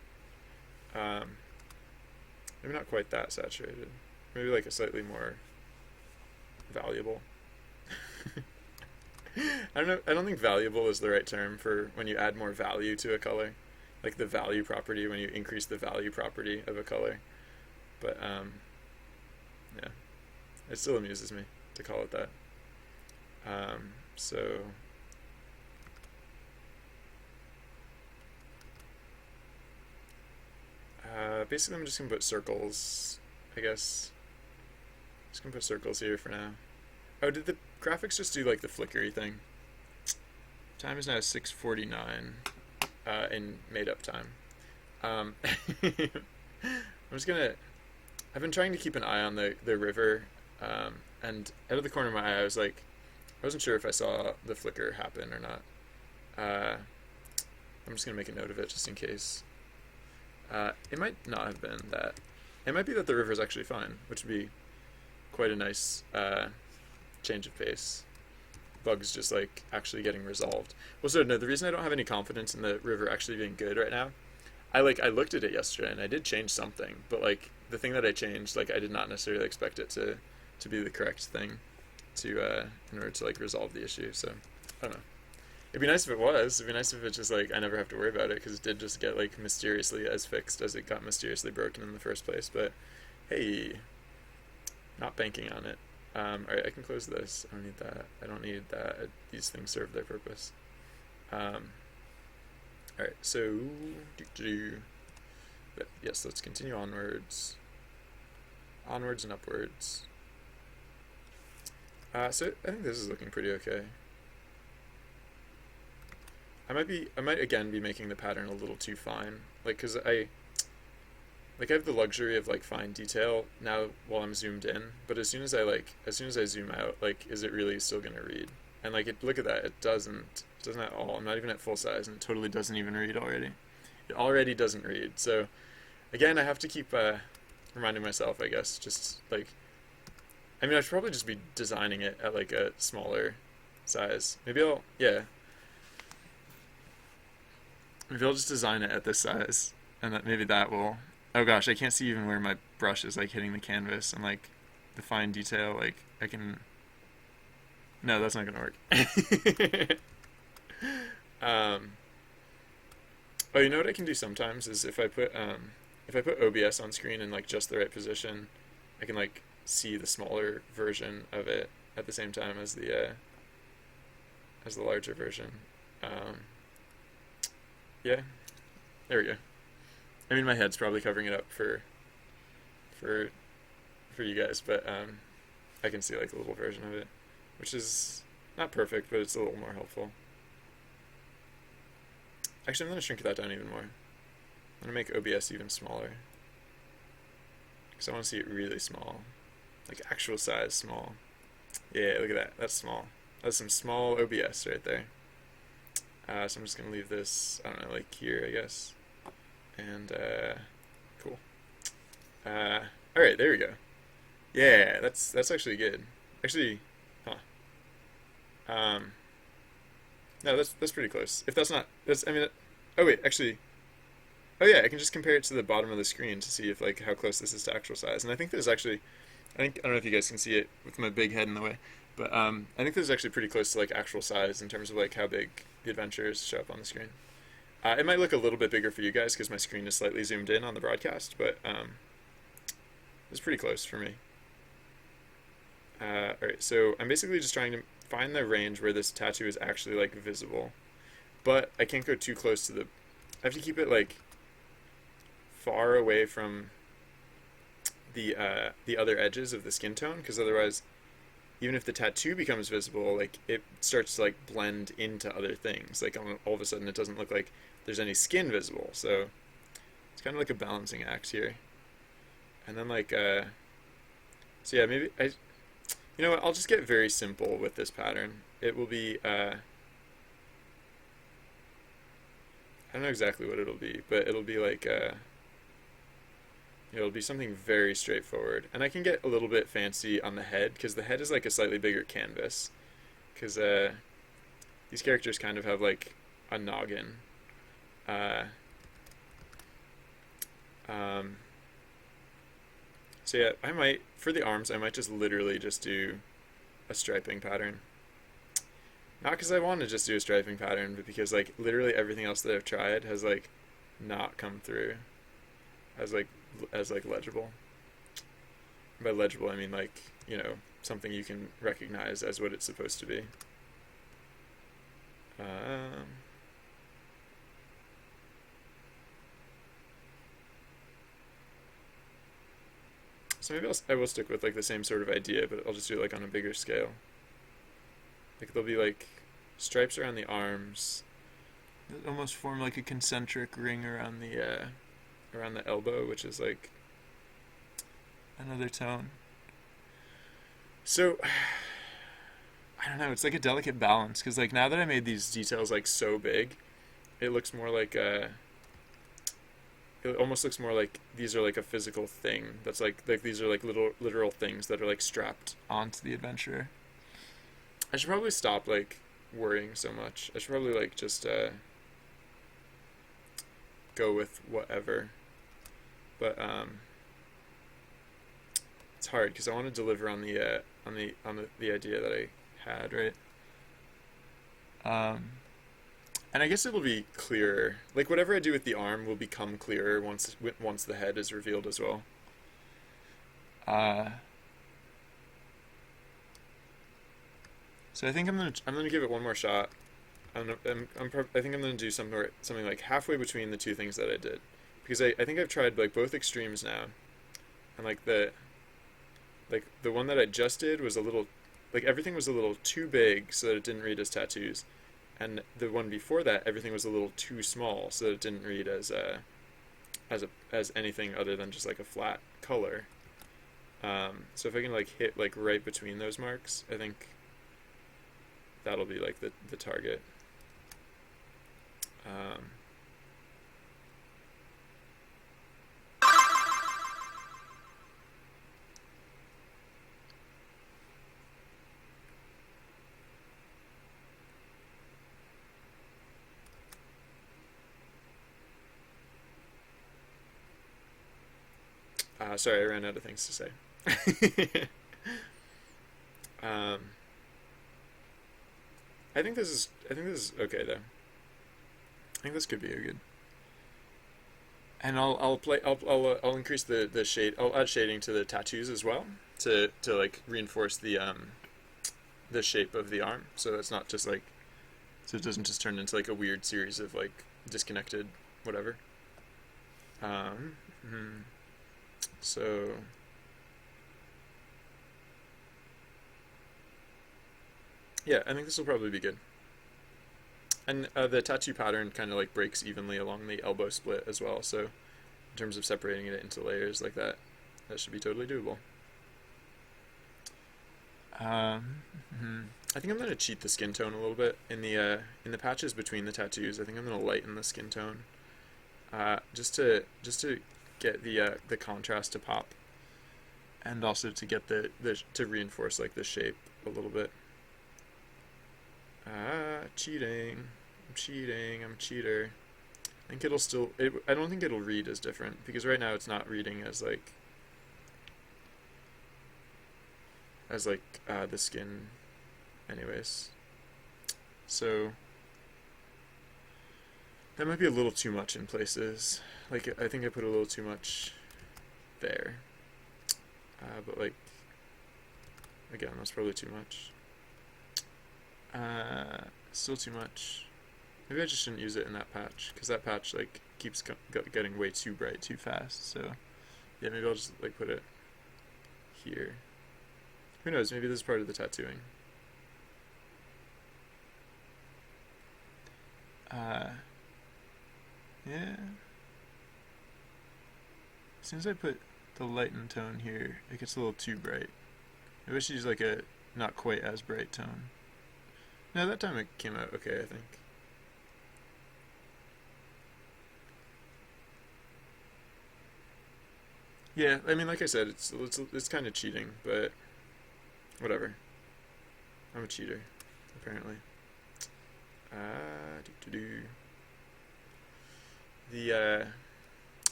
Maybe not quite that saturated. Maybe like a slightly more valuable. I don't know. I don't think valuable is the right term for when you add more value to a color, like the value property, when you increase the value property of a color. But yeah, it still amuses me to call it that. So basically, I'm just gonna put circles, I guess. Just gonna put circles here for now. Oh, did the graphics just do like the flickery thing? Time is now 6:49 in made-up time. I'm just gonna. I've been trying to keep an eye on the river, and out of the corner of my eye, I wasn't sure if I saw the flicker happen or not. I'm just gonna make a note of it just in case. It might not have been that. It might be that the river is actually fine, which would be quite a nice change of pace. Bugs just like actually getting resolved. Well, so no, the reason I don't have any confidence in the river actually being good right now, I looked at it yesterday and I did change something, but like the thing that I changed, like I did not necessarily expect it to be the correct thing to in order to like resolve the issue. So I don't know. It'd be nice if it was. It'd be nice if it's just like I never have to worry about it because it did just get like mysteriously as fixed as it got mysteriously broken in the first place. But hey, not banking on it. All right, I can close this. I don't need that. I don't need that. These things serve their purpose. All right, so yes, let's continue onwards, onwards and upwards. So I think this is looking pretty okay. I might again be making the pattern a little too fine, like, cause I have the luxury of like fine detail now while I'm zoomed in, but as soon as I zoom out, like, is it really still gonna read? And like, look at that, it doesn't at all. I'm not even at full size, and it totally doesn't even read already. It already doesn't read. So again, I have to keep reminding myself, I guess, just like, I mean, I should probably just be designing it at like a smaller size. Maybe I'll just design it at this size, and maybe that will. Oh gosh, I can't see even where my brush is like hitting the canvas, and like the fine detail. Like I can. No, that's not gonna work. Oh, you know what I can do sometimes is if I put OBS on screen in like just the right position, I can like see the smaller version of it at the same time as the larger version. Yeah, there we go. I mean, my head's probably covering it up for you guys, but I can see like a little version of it, which is not perfect, but it's a little more helpful. Actually, I'm going to shrink that down even more. I'm going to make OBS even smaller, because I want to see it really small, like actual size small. Yeah, look at that. That's small. That's some small OBS right there. So I'm just going to leave this, I don't know, like here, I guess. And, cool. Alright, there we go. Yeah, that's actually good. Actually, no, that's pretty close. If that's not, I mean, oh wait, actually, oh yeah, I can just compare it to the bottom of the screen to see if, like, how close this is to actual size. And I think there's actually, I don't know if you guys can see it with my big head in the way, but, I think this is actually pretty close to, like, actual size in terms of, like, how big the adventures show up on the screen. It might look a little bit bigger for you guys because my screen is slightly zoomed in on the broadcast, but it's pretty close for me. Alright, so I'm basically just trying to find the range where this tattoo is actually like visible, but I can't go too close to I have to keep it like far away from the other edges of the skin tone, because otherwise, even if the tattoo becomes visible, like it starts to like blend into other things. Like all of a sudden, it doesn't look like there's any skin visible. So it's kind of like a balancing act here. And then like so yeah, maybe you know what? I'll just get very simple with this pattern. It will be I don't know exactly what it'll be, but it'll be like it'll be something very straightforward. And I can get a little bit fancy on the head, because the head is like a slightly bigger canvas. Because these characters kind of have like a noggin. So yeah, I might, for the arms, I might just literally just do a striping pattern. Not because I want to just do a striping pattern, but because like literally everything else that I've tried has like not come through as like legible. By legible, I mean like, you know, something you can recognize as what it's supposed to be. So maybe I will stick with like the same sort of idea, but I'll just do it like on a bigger scale. Like there'll be like stripes around the arms. It almost form like a concentric ring around the elbow, which is like another tone. So I don't know, it's like a delicate balance, because like now that I made these details like so big, it looks more like it almost looks more like these are like a physical thing that's like these are like little literal things that are like strapped onto the adventurer. I should probably stop like worrying so much. I should probably like just go with whatever. But it's hard because I want to deliver on the idea that I had, right? Um, and I guess it'll be clearer. Like whatever I do with the arm will become clearer once the head is revealed as well. Uh, so I think I'm gonna give it one more shot. I think I'm gonna do something like halfway between the two things that I did, because I think I've tried like both extremes now, and like the one that I just did was a little, like everything was a little too big so that it didn't read as tattoos, and the one before that everything was a little too small so that it didn't read as anything other than just like a flat color. So if I can like hit like right between those marks, I think that'll be like the target. Um, Sorry, I ran out of things to say. um, I think this is okay though. I think this could be a good. And I'll increase the shade. I'll add shading to the tattoos as well to like reinforce the shape of the arm, so it's not just like, so it doesn't just turn into like a weird series of like disconnected whatever. Um, hmm. So yeah, I think this will probably be good. And the tattoo pattern kind of like breaks evenly along the elbow split as well. So in terms of separating it into layers like that, that should be totally doable. Um, mhm. I think I'm gonna cheat the skin tone a little bit in the patches between the tattoos. I think I'm gonna lighten the skin tone, just to get the contrast to pop, and also to get the to reinforce like the shape a little bit. Cheating. I'm cheating. I'm a cheater. I think it'll still. I don't think it'll read as different because right now it's not reading as like the skin, anyways. So that might be a little too much in places. Like I think I put a little too much there. But like again, that's probably too much. Still too much. Maybe I just shouldn't use it in that patch because that patch like keeps getting way too bright too fast. So yeah, maybe I'll just like put it here. Who knows? Maybe this is part of the tattooing. Uh, yeah. As soon as I put the lighten tone here, it gets a little too bright. Maybe I should use like a not quite as bright tone. No, that time it came out okay, I think. Yeah, I mean, like I said, it's kind of cheating, but whatever. I'm a cheater, apparently. Do do do. The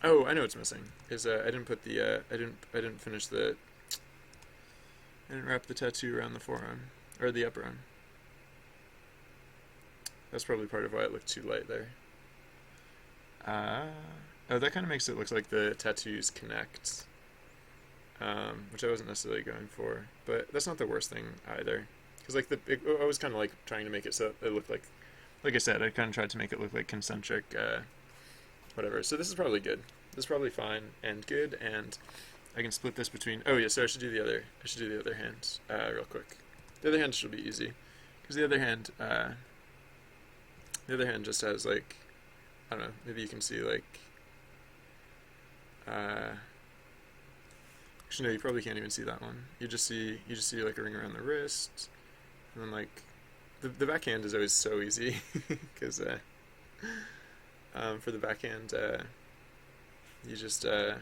oh, I know what's missing. Is I didn't put the I didn't finish the I didn't wrap the tattoo around the forearm or the upper arm. That's probably part of why it looked too light there. Uh, oh, that kind of makes it look like the tattoos connect, which I wasn't necessarily going for. But that's not the worst thing either, because I was kind of like trying to make it so it looked like I said, I kind of tried to make it look like concentric, whatever. So this is probably good. This is probably fine and good, and I can split this between. Oh yeah, so I should do the other. I should do the other hand real quick. The other hand should be easy, because the other hand just has like, I don't know. Maybe you can see like. Uh, Actually, no, you probably can't even see that one. You just see like a ring around the wrist, and then like the backhand is always so easy because for the backhand you just uh,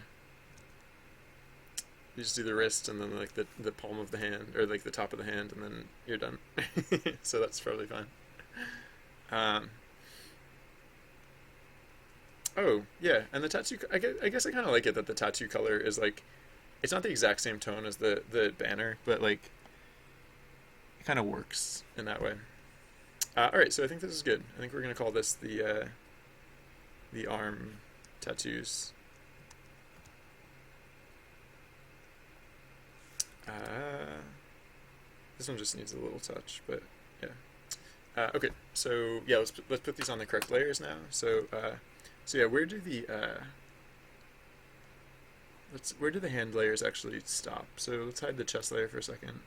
you just do the wrist and then like the palm of the hand or like the top of the hand and then you're done. So that's probably fine. Um, oh yeah, and the tattoo. I guess I kind of like it that the tattoo color is like it's not the exact same tone as the banner, but like it kind of works in that way. All right, so I think this is good. I think we're gonna call this the arm tattoos. This one just needs a little touch, but yeah. Okay, so yeah, let's put these on the correct layers now. So yeah, where do the hand layers actually stop? So let's hide the chest layer for a second.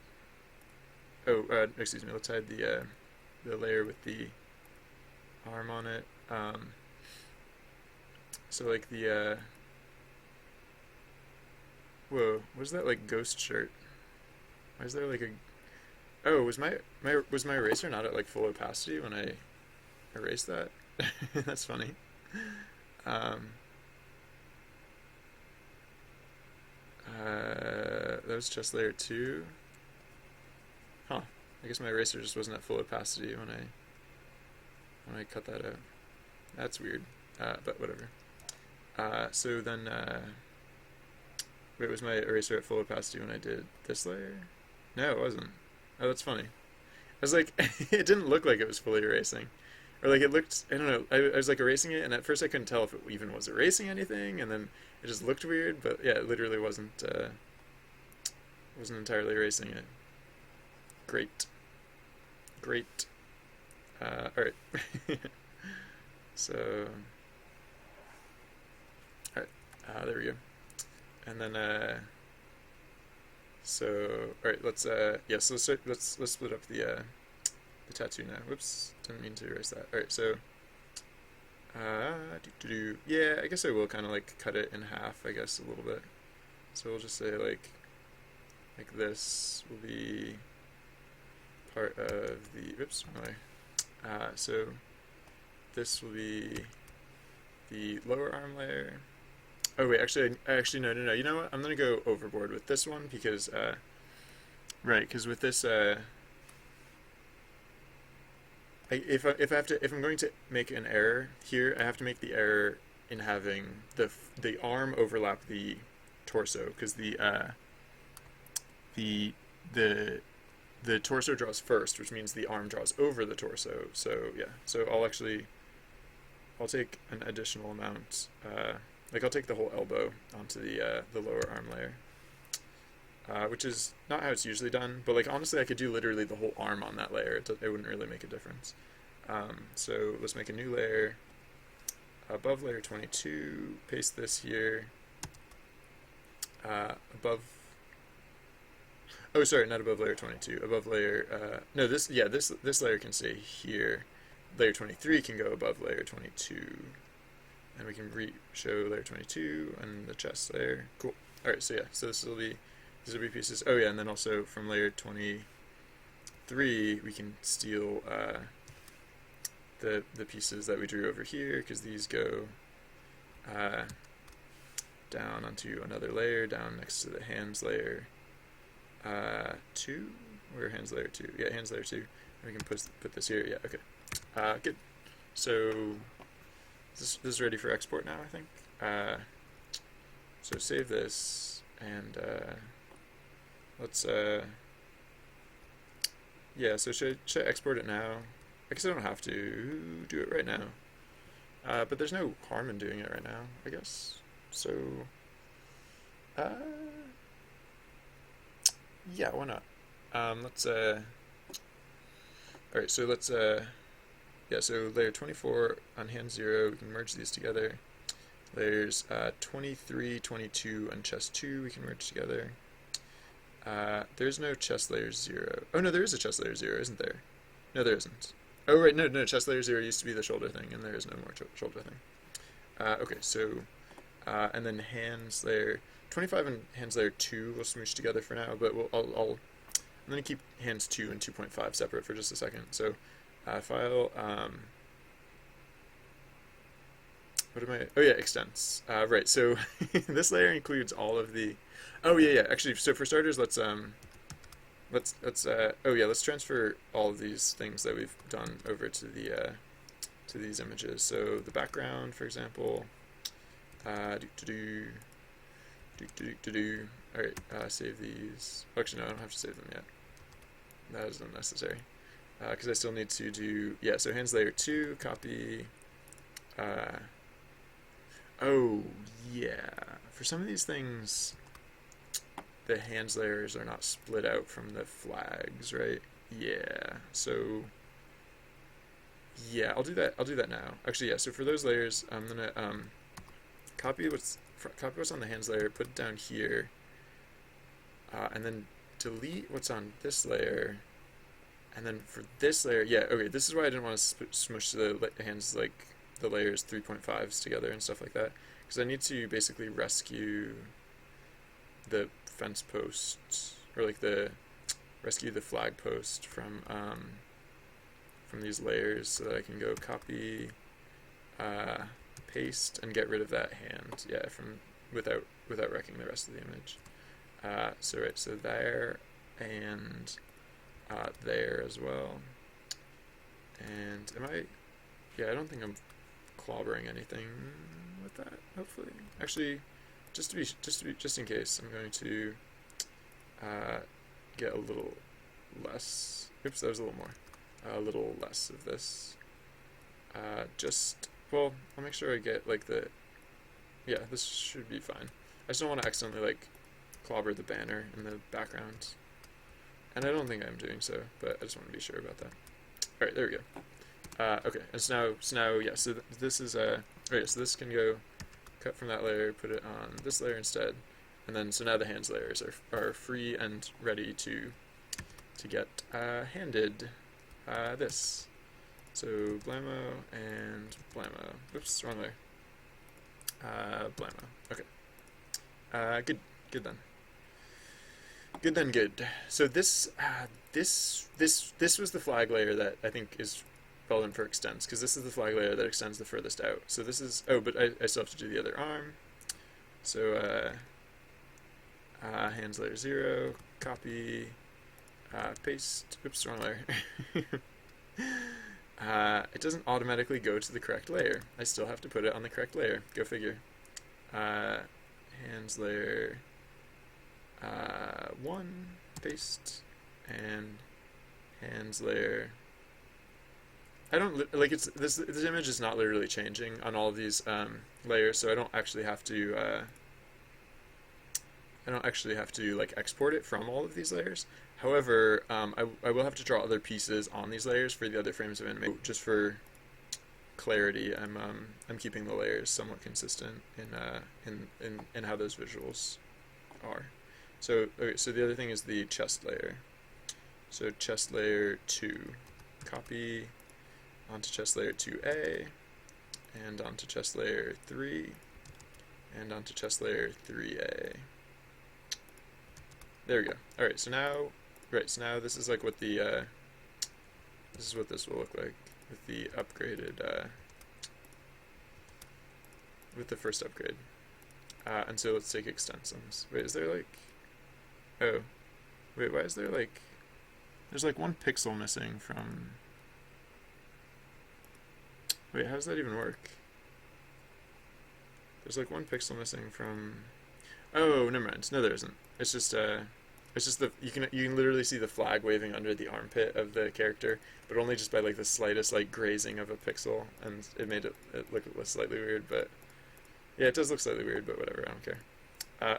Oh, excuse me. Let's hide the layer with the arm on it. So like whoa, was that like ghost shirt? Why is there like a? Oh, was my eraser not at like full opacity when I erased that? That's funny. Um, that was chest layer two. Huh. I guess my eraser just wasn't at full opacity when I cut that out. That's weird. But whatever. So then, wait, was my eraser at full opacity when I did this layer? No, it wasn't. Oh, that's funny. I was like, it didn't look like it was fully erasing. Or like it looked, I don't know, I was like erasing it, and at first I couldn't tell if it even was erasing anything, and then it just looked weird, but yeah, it literally wasn't entirely erasing it. Great. Great. Alright. So, alright, there we go. And then, so, alright, let's, yeah, so let's split up the tattoo now. Whoops, didn't mean to erase that. Alright, so, yeah, I guess I will kind of like cut it in half, I guess, a little bit. So we'll just say like this will be part of the, oops, wrong way. So this will be the lower arm layer. Oh wait, actually, no. You know what? I'm gonna go overboard with this one because, right, because with this, if I'm going to make an error here, I have to make the error in having the arm overlap the torso, because the the torso draws first, which means the arm draws over the torso. So yeah, so I'll take an additional amount. Like I'll take the whole elbow onto the lower arm layer, which is not how it's usually done. But like honestly, I could do literally the whole arm on that layer. It wouldn't really make a difference. So let's make a new layer above layer 22. Paste this here. Above. Oh, sorry, not above layer 22. Above layer. No, this layer can stay here. Layer 23 can go above layer 22. And we can show layer 22 and the chest layer. Cool. Alright, so yeah, so these will be pieces. Oh yeah, and then also from layer 23 we can steal the pieces that we drew over here, because these go down onto another layer, down next to the hands layer 2, or hands layer 2. Yeah, hands layer 2. And we can put this here. Yeah, okay. Good. So this is ready for export now, I think. So save this, and let's yeah. So should I export it now? I guess I don't have to do it right now. But there's no harm in doing it right now, I guess. So yeah, why not? Let's alright, so let's yeah, so layer 24 on hand 0, we can merge these together. Layers 23, 22 on chest 2, we can merge together. There's no chest layer 0. Oh no, there is a chest layer 0, isn't there? No, there isn't. Oh right, no, chest layer 0 used to be the shoulder thing, and there is no more shoulder thing. Okay, so, and then hands layer 25 and hands layer 2 will smoosh together for now, but I'm going to keep hands 2 and 2.5 separate for just a second. So, file, what am I, oh yeah, extents. Right, so this layer includes all of the, oh yeah, actually, so for starters, let's transfer all of these things that we've done over to these images. So the background, for example, alright, save these. Actually, no, I don't have to save them yet. That is unnecessary. because I still need to do, yeah, so hands layer 2, copy, oh, yeah, for some of these things, the hands layers are not split out from the flags, right? Yeah, so, yeah, I'll do that now. Actually, yeah, so for those layers, I'm gonna, copy what's on the hands layer, put it down here, and then delete what's on this layer. And then for this layer, yeah, okay, this is why I didn't want to smush the hands, like, the layers 3.5s together and stuff like that. Because I need to basically rescue the fence posts, or like rescue the flag post from these layers so that I can go copy, paste, and get rid of that hand, yeah, without wrecking the rest of the image. So right, so there, and there as well. And yeah, I don't think I'm clobbering anything with that, hopefully. Actually, just in case, I'm going to get a little less. Oops, that was a little more. A little less of this. Well, I'll make sure I get like yeah, this should be fine. I just don't want to accidentally like clobber the banner in the background. And I don't think I'm doing so, but I just want to be sure about that. Alright, there we go. Okay, and so now, yeah, so this is, okay, so this can go cut from that layer, put it on this layer instead, and then, so now the hands layers are free and ready to get, handed, this. So, blammo and blammo. Oops, wrong layer. Blammo. Okay. Good then. Good. So this was the flag layer that I think is relevant for extends, because this is the flag layer that extends the furthest out. So this is, oh, but I still have to do the other arm. So hands layer 0, copy, paste, oops, wrong layer. It doesn't automatically go to the correct layer. I still have to put it on the correct layer. Go figure. Hands layer 1, paste, and hands layer. I don't like it's this image is not literally changing on all of these layers, so I don't actually have to like export it from all of these layers. However, I will have to draw other pieces on these layers for the other frames of animation. Just for clarity, I'm keeping the layers somewhat consistent in how those visuals are. So okay, so the other thing is the chest layer. So chest layer 2, copy onto chest layer 2A, and onto chest layer 3, and onto chest layer 3A. There we go. All right, so now, this is like what the this is what this will look like with the upgraded with the first upgrade. And so let's take extensions. Wait, is there like, oh, wait, why is there like, there's like one pixel missing from, wait, how does that even work? There's like one pixel missing from, oh, never mind, no there isn't. It's just the, you can literally see the flag waving under the armpit of the character, but only just by like the slightest like grazing of a pixel, and it made it look slightly weird, but yeah, it does look slightly weird, but whatever, I don't care.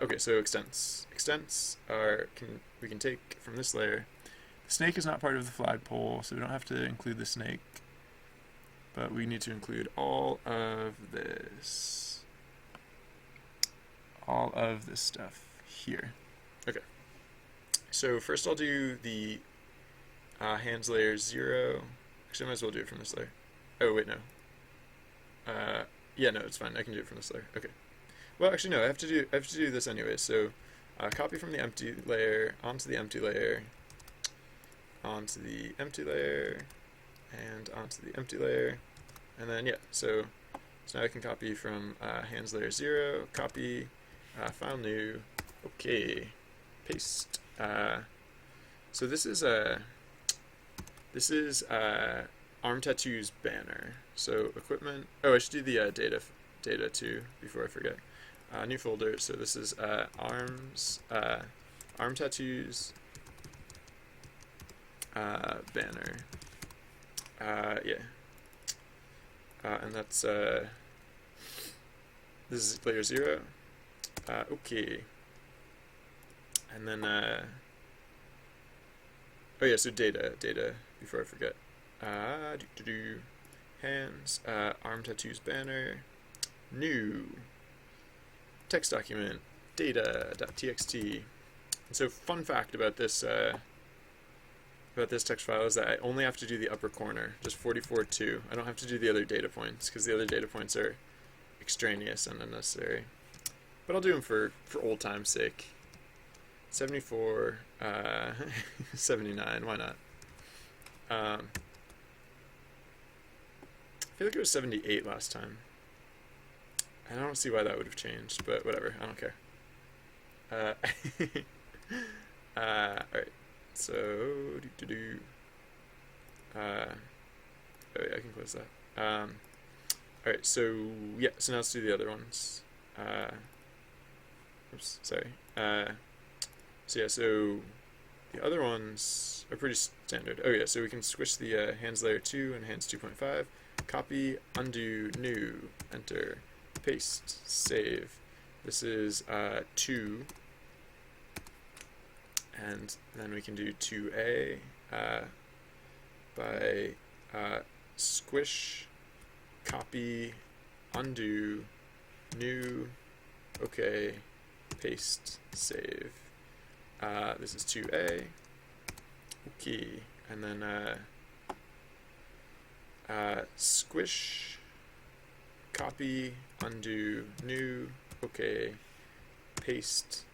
Okay, so extents. Extents we can take from this layer. The snake is not part of the flagpole, so we don't have to include the snake, but we need to include all of this stuff here. Okay. So first I'll do the hands layer 0. Actually, I might as well do it from this layer. Oh wait, no. Yeah, no, it's fine. I can do it from this layer. Okay. Well, actually, no. I have to do this anyway. So, copy from the empty layer onto the empty layer, onto the empty layer, and onto the empty layer, and then yeah. So now I can copy from hands layer 0. Copy, file new. Okay, paste. So this is Arm Tattoo's banner. So equipment. Oh, I should do the data too before I forget. New folder. So this is Arm Tattoos banner. Yeah. And that's this is layer 0. Okay. And then oh yeah, so data before I forget. Hands, arm tattoos banner, new text document, data.txt. And so fun fact about this text file is that I only have to do the upper corner, just 44.2. I don't have to do the other data points because the other data points are extraneous and unnecessary. But I'll do them for old time's sake. 74, 79, why not? I feel like it was 78 last time. And I don't see why that would have changed, but whatever, I don't care. Alright, so, oh wait, I can close that. Alright, so, yeah, so now let's do the other ones. Oops, sorry. So yeah, so the other ones are pretty standard. Oh yeah, so we can squish the hands layer 2 and hands 2.5. Copy, undo, new, enter, paste, save. This is 2. And then we can do 2A by squish, copy, undo, new, okay, paste, save. This is 2A. Okay, and then squish, copy, undo, new, okay, paste,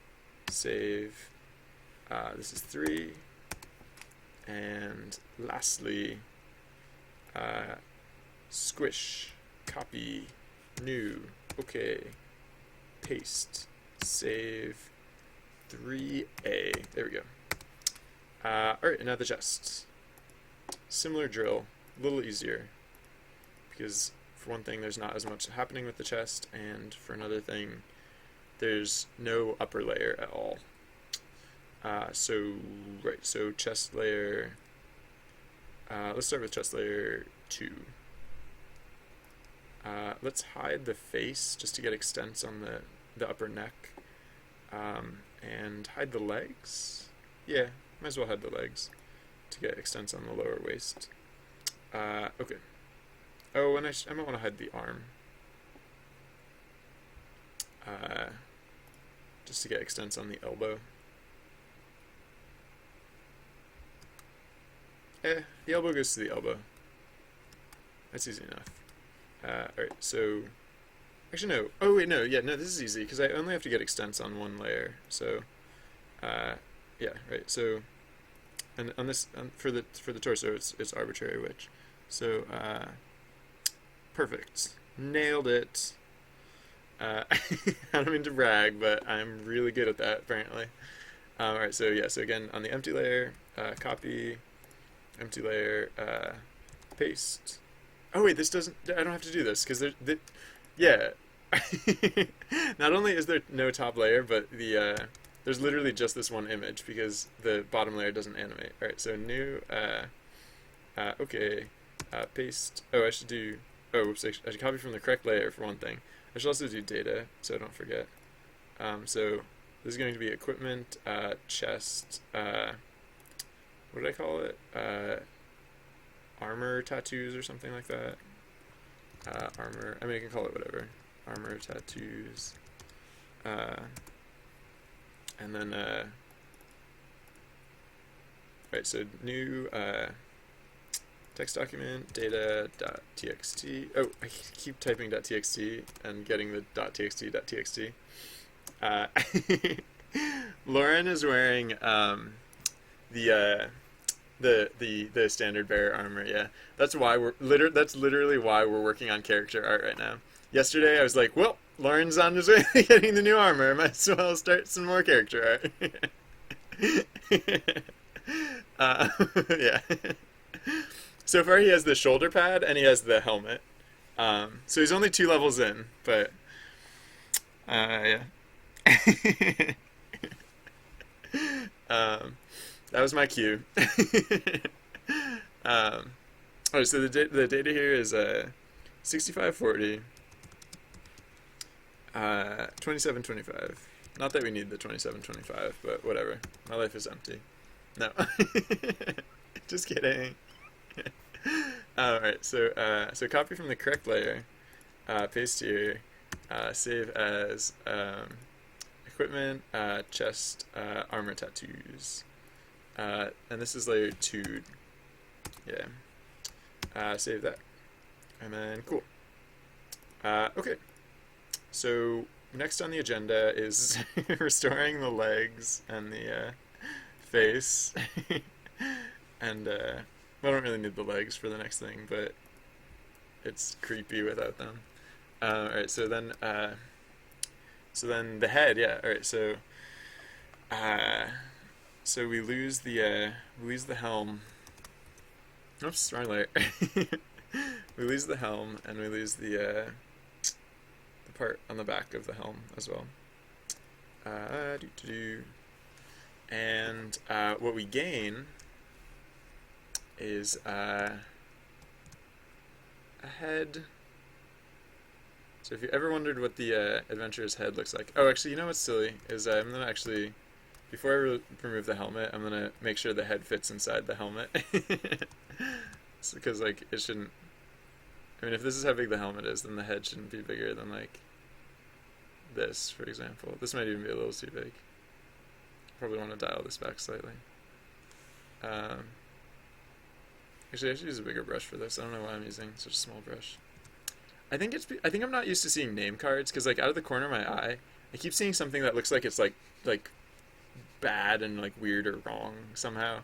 save. This is 3. And lastly, squish, copy, new, okay, paste, save. 3A. There we go. Alright, and now the chest. Similar drill, a little easier, because for one thing there's not as much happening with the chest, and for another thing there's no upper layer at all. So chest layer, let's start with chest layer 2. Let's hide the face just to get extents on the upper neck. And hide the legs? Yeah, might as well hide the legs to get extents on the lower waist. Okay. Oh, and I might want to hide the arm. Just to get extents on the elbow. The elbow goes to the elbow. That's easy enough. Alright, so... Actually, no. Oh, wait, no. Yeah, no, this is easy, because I only have to get extents on one layer. So, yeah, right. So, and on this, for the torso, it's arbitrary which. So, perfect. Nailed it. I don't mean to brag, but I'm really good at that, apparently. Alright, so yeah, so again, on the empty layer, copy, empty layer, paste. Oh, wait, this doesn't, I don't have to do this, because yeah. Not only is there no top layer, but there's literally just this one image because the bottom layer doesn't animate. Alright, so new, okay, paste. Oh, I should do, oh, whoops, I should copy from the correct layer for one thing. I should also do data, so I don't forget. So this is going to be equipment, chest, what did I call it? Armor tattoos or something like that. Armor, I mean, I can call it whatever. Armor tattoos. And then, right, so new, text document, data.txt. Oh, I keep typing .txt and getting the .txt.txt. Lauren is wearing, the standard bearer armor, yeah. That's why that's literally why we're working on character art right now. Yesterday I was like, well, Lauren's on his way to getting the new armor. Might as well start some more character art. Yeah. So far he has the shoulder pad and he has the helmet. So he's only 2 levels in, but yeah. That was my cue. Oh, so the data here is 6540, 2725. Not that we need the 2725, but whatever. My life is empty. No. Just kidding. Alright, so copy from the correct layer, paste here, save as equipment, chest, armor tattoos. And this is layer 2. Yeah. Save that. And then, cool. Okay. So, next on the agenda is restoring the legs and the face. And, I don't really need the legs for the next thing, but it's creepy without them. Alright, so then the head, yeah, alright, so we lose the helm. Oops, wrong layer. We lose the helm, and we lose the part on the back of the helm as well. And what we gain is a head. So if you ever wondered what the adventurer's head looks like, oh, actually, you know what's silly is I'm gonna actually, before I remove the helmet, I'm gonna make sure the head fits inside the helmet. Because like it shouldn't. I mean, if this is how big the helmet is, then the head shouldn't be bigger than like this, for example. This might even be a little too big. Probably want to dial this back slightly. Actually, I should use a bigger brush for this. I don't know why I'm using such a small brush. I think I'm not used to seeing name cards because like out of the corner of my eye, I keep seeing something that looks like it's like bad and like weird or wrong somehow.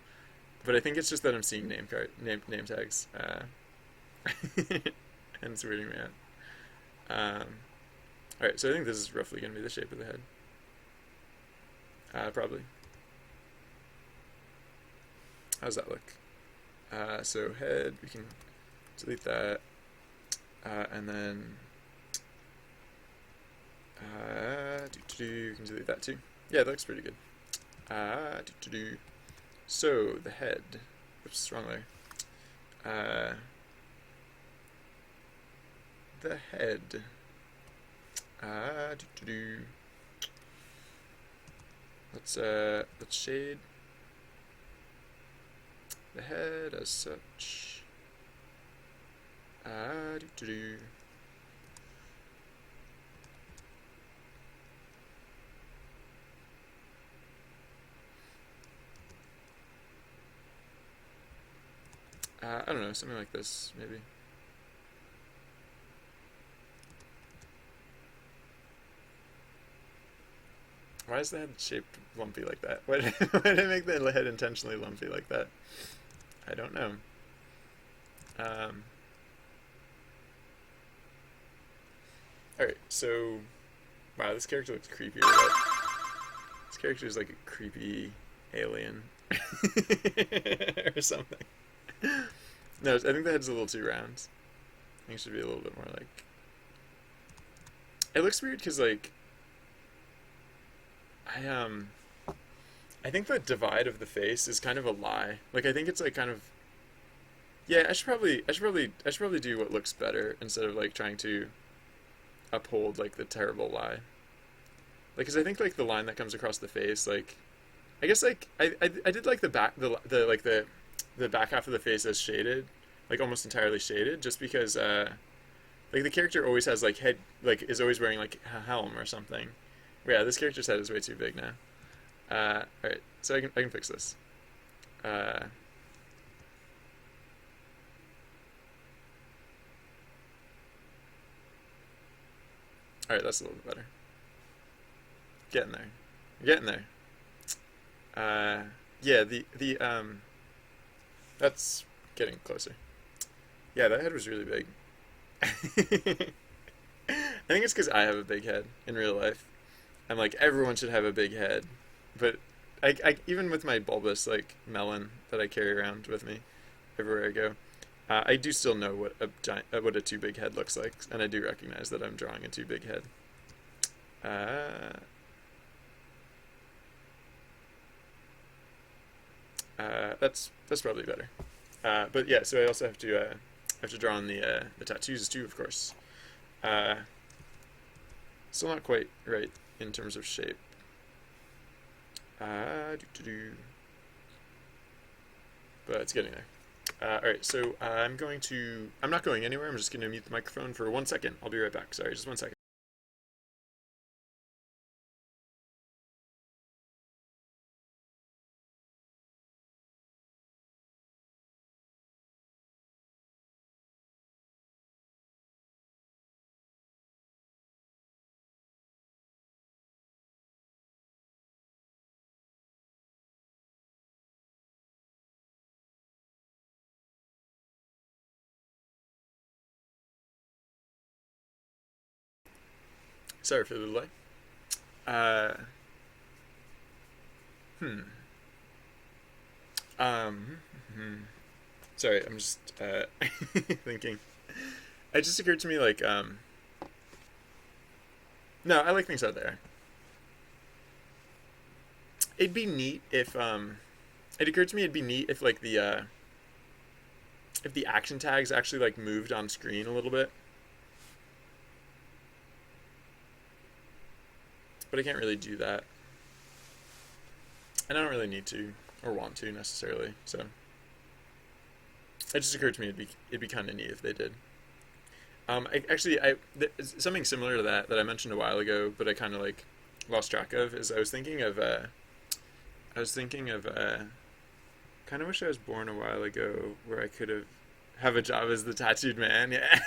But I think it's just that I'm seeing name tags, and it's weirding me out. All right, so I think this is roughly going to be the shape of the head. Probably. How's that look? So head, we can delete that, and then we can delete that too. Yeah, that looks pretty good. So the head. Oops, wrong layer. The head. Let's shade the head as such. I don't know, something like this, maybe. Why is the head shaped lumpy like that? Why did I make the head intentionally lumpy like that? I don't know. Alright, so... Wow, this character looks creepy. This character is like a creepy alien. Or something. No, I think the head's a little too round. I think it should be a little bit more like... It looks weird because like... I think the divide of the face is kind of a lie. Like I think it's like kind of... Yeah, I should probably do what looks better instead of like trying to uphold like the terrible lie. Like, cause I think like the line that comes across the face, like, I guess like I did like the back the back half of the face as shaded, like almost entirely shaded, just because like the character always has like head like is always wearing like a helm or something. But yeah, this character's head is way too big now. All right, so I can fix this. All right, that's a little bit better. Getting there. Getting there. Yeah, that's getting closer. Yeah, that head was really big. I think it's because I have a big head in real life. I'm like, everyone should have a big head. But I even with my bulbous, like, melon that I carry around with me everywhere I go, I do still know what a too big head looks like, and I do recognize that I'm drawing a too big head. That's probably better. But yeah, so I also have to draw on the tattoos too, of course. Uh, Still not quite right in terms of shape. Do. But it's getting there. All right, so I'm not going anywhere. I'm just going to mute the microphone for 1 second. I'll be right back. Sorry, just 1 second. Sorry for the delay. Uh, hmm. Um. hmm. Sorry, I'm just thinking. It just occurred to me like no, I like things out there. It'd be neat if it occurred to me it'd be neat if the action tags actually like moved on screen a little bit. But I can't really do that. And I don't really need to or want to necessarily. So it just occurred to me it'd be kind of neat if they did. Something similar to that I mentioned a while ago, but I kind of like lost track of is I was thinking of kind of wish I was born a while ago where I could have a job as the tattooed man. Yeah.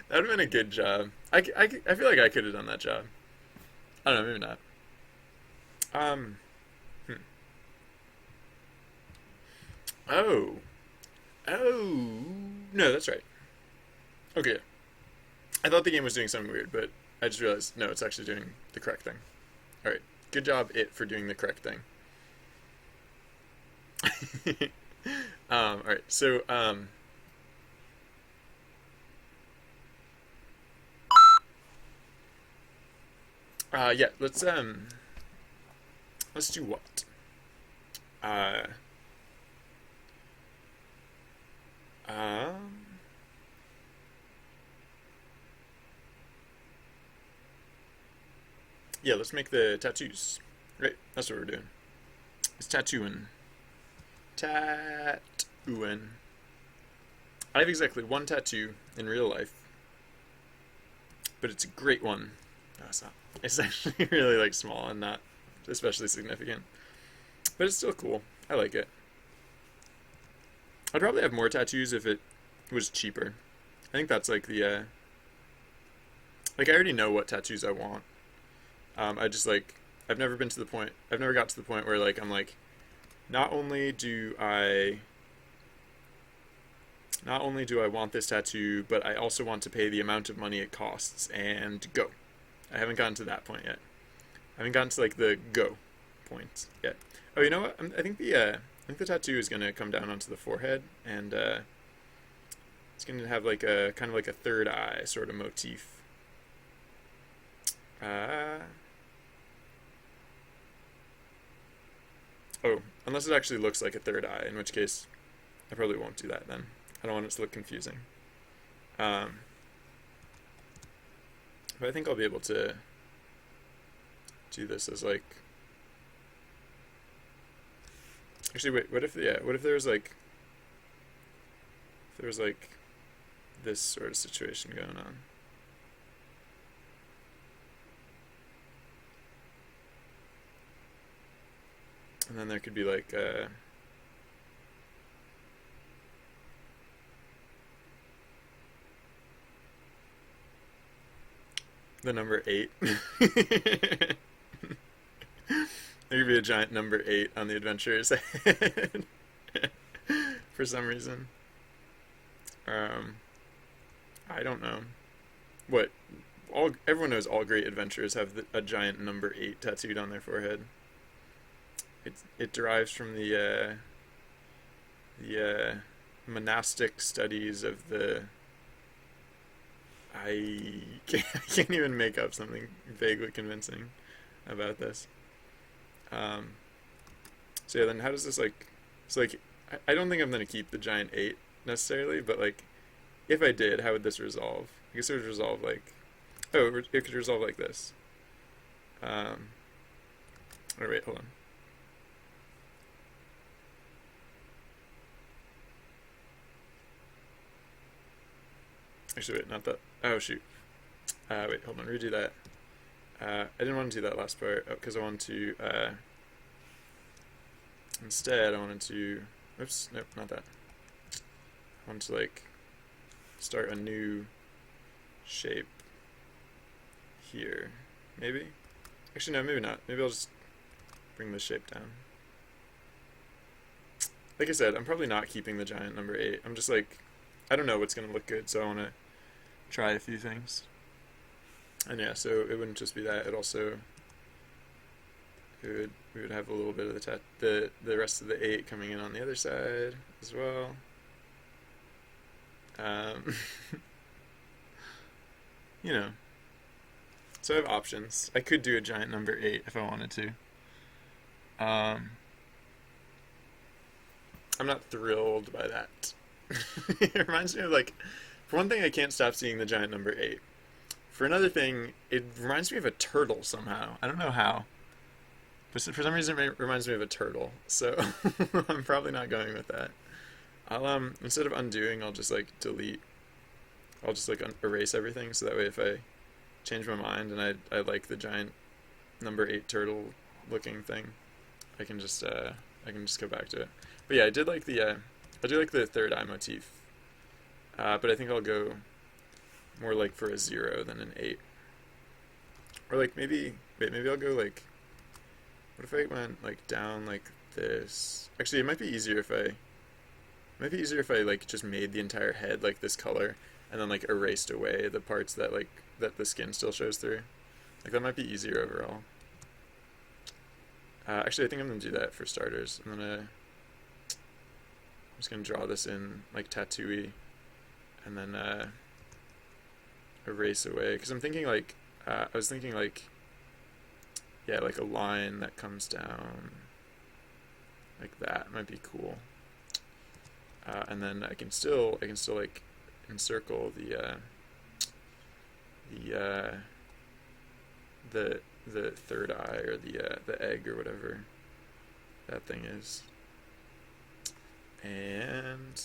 That would have been a good job. I feel like I could have done that job. I don't know, maybe not. Um, hmm. Oh, oh, no, that's right. Okay, I thought the game was doing something weird, but I just realized no, it's actually doing the correct thing. All right, good job, it for doing the correct thing. All right, so yeah, let's do what? Uh, um, yeah, let's make the tattoos. Right, that's what we're doing. It's tattooing. Tattooing. I have exactly one tattoo in real life, but it's a great one. No, it's not. It's actually really like small and not especially significant, but it's still cool. I like it. I'd probably have more tattoos if it was cheaper. I think that's like I already know what tattoos I want. I just like I've never been to the point. I've never got to the point where like I'm like, not only do I not only do I want this tattoo, but I also want to pay the amount of money it costs and go. I haven't gotten to that point yet. I haven't gotten to like the go point yet. Oh, you know what? I think the tattoo is gonna come down onto the forehead, and it's gonna have like a kind of like a third eye sort of motif. Uh, oh, unless it actually looks like a third eye, in which case I probably won't do that then. I don't want it to look confusing. Um, but I think I'll be able to do this as like. Actually, wait. What if there was like. If there was like this sort of situation going on. And then there could be like the number 8. There could be a giant number 8 on the adventurer's head for some reason. Um, I don't know. What? All everyone knows all great adventurers have a giant number 8 tattooed on their forehead. It derives from the monastic studies of the. I can't even make up something vaguely convincing about this. Um, So yeah, then how does this like? So like, I don't think I'm gonna keep the giant 8 necessarily, but like, if I did, how would this resolve? I guess it would resolve like, oh, it could resolve like this. Oh wait, hold on. Actually, wait, not that. Oh shoot. Wait, hold on. Redo that. I didn't want to do that last part because I wanted to. Instead, I wanted to. Oops, nope, not that. I wanted to like start a new shape here. Maybe. Actually, no, maybe not. Maybe I'll just bring this shape down. Like I said, I'm probably not keeping the giant number 8. I'm just like, I don't know what's gonna look good, so I want to try a few things. And yeah, so it wouldn't just be that. It also we would have a little bit of the rest of the 8 coming in on the other side as well. You know, so I have options. I could do a giant number 8 if I wanted to. I'm not thrilled by that. It reminds me of like, for one thing, I can't stop seeing the giant number 8. For another thing, it reminds me of a turtle somehow. I don't know how. But for some reason, it reminds me of a turtle. So I'm probably not going with that. I'll instead of undoing, I'll just like delete. I'll just like erase everything. So that way, if I change my mind and I like the giant number 8 turtle looking thing, I can just go back to it. But yeah, I did like I do like the third eye motif. But I think I'll go more like for a 0 than an 8. Or like maybe I'll go like, what if I went like down like this? Actually, it might be easier if I like just made the entire head like this color and then like erased away the parts that like that the skin still shows through. Like that might be easier overall. Actually, I think I'm gonna do that for starters. I'm just gonna draw this in like tattooy, and then erase away. Because I'm thinking like I was thinking like, yeah, like a line that comes down like that might be cool. And then I can still like encircle the third eye or the egg or whatever that thing is. And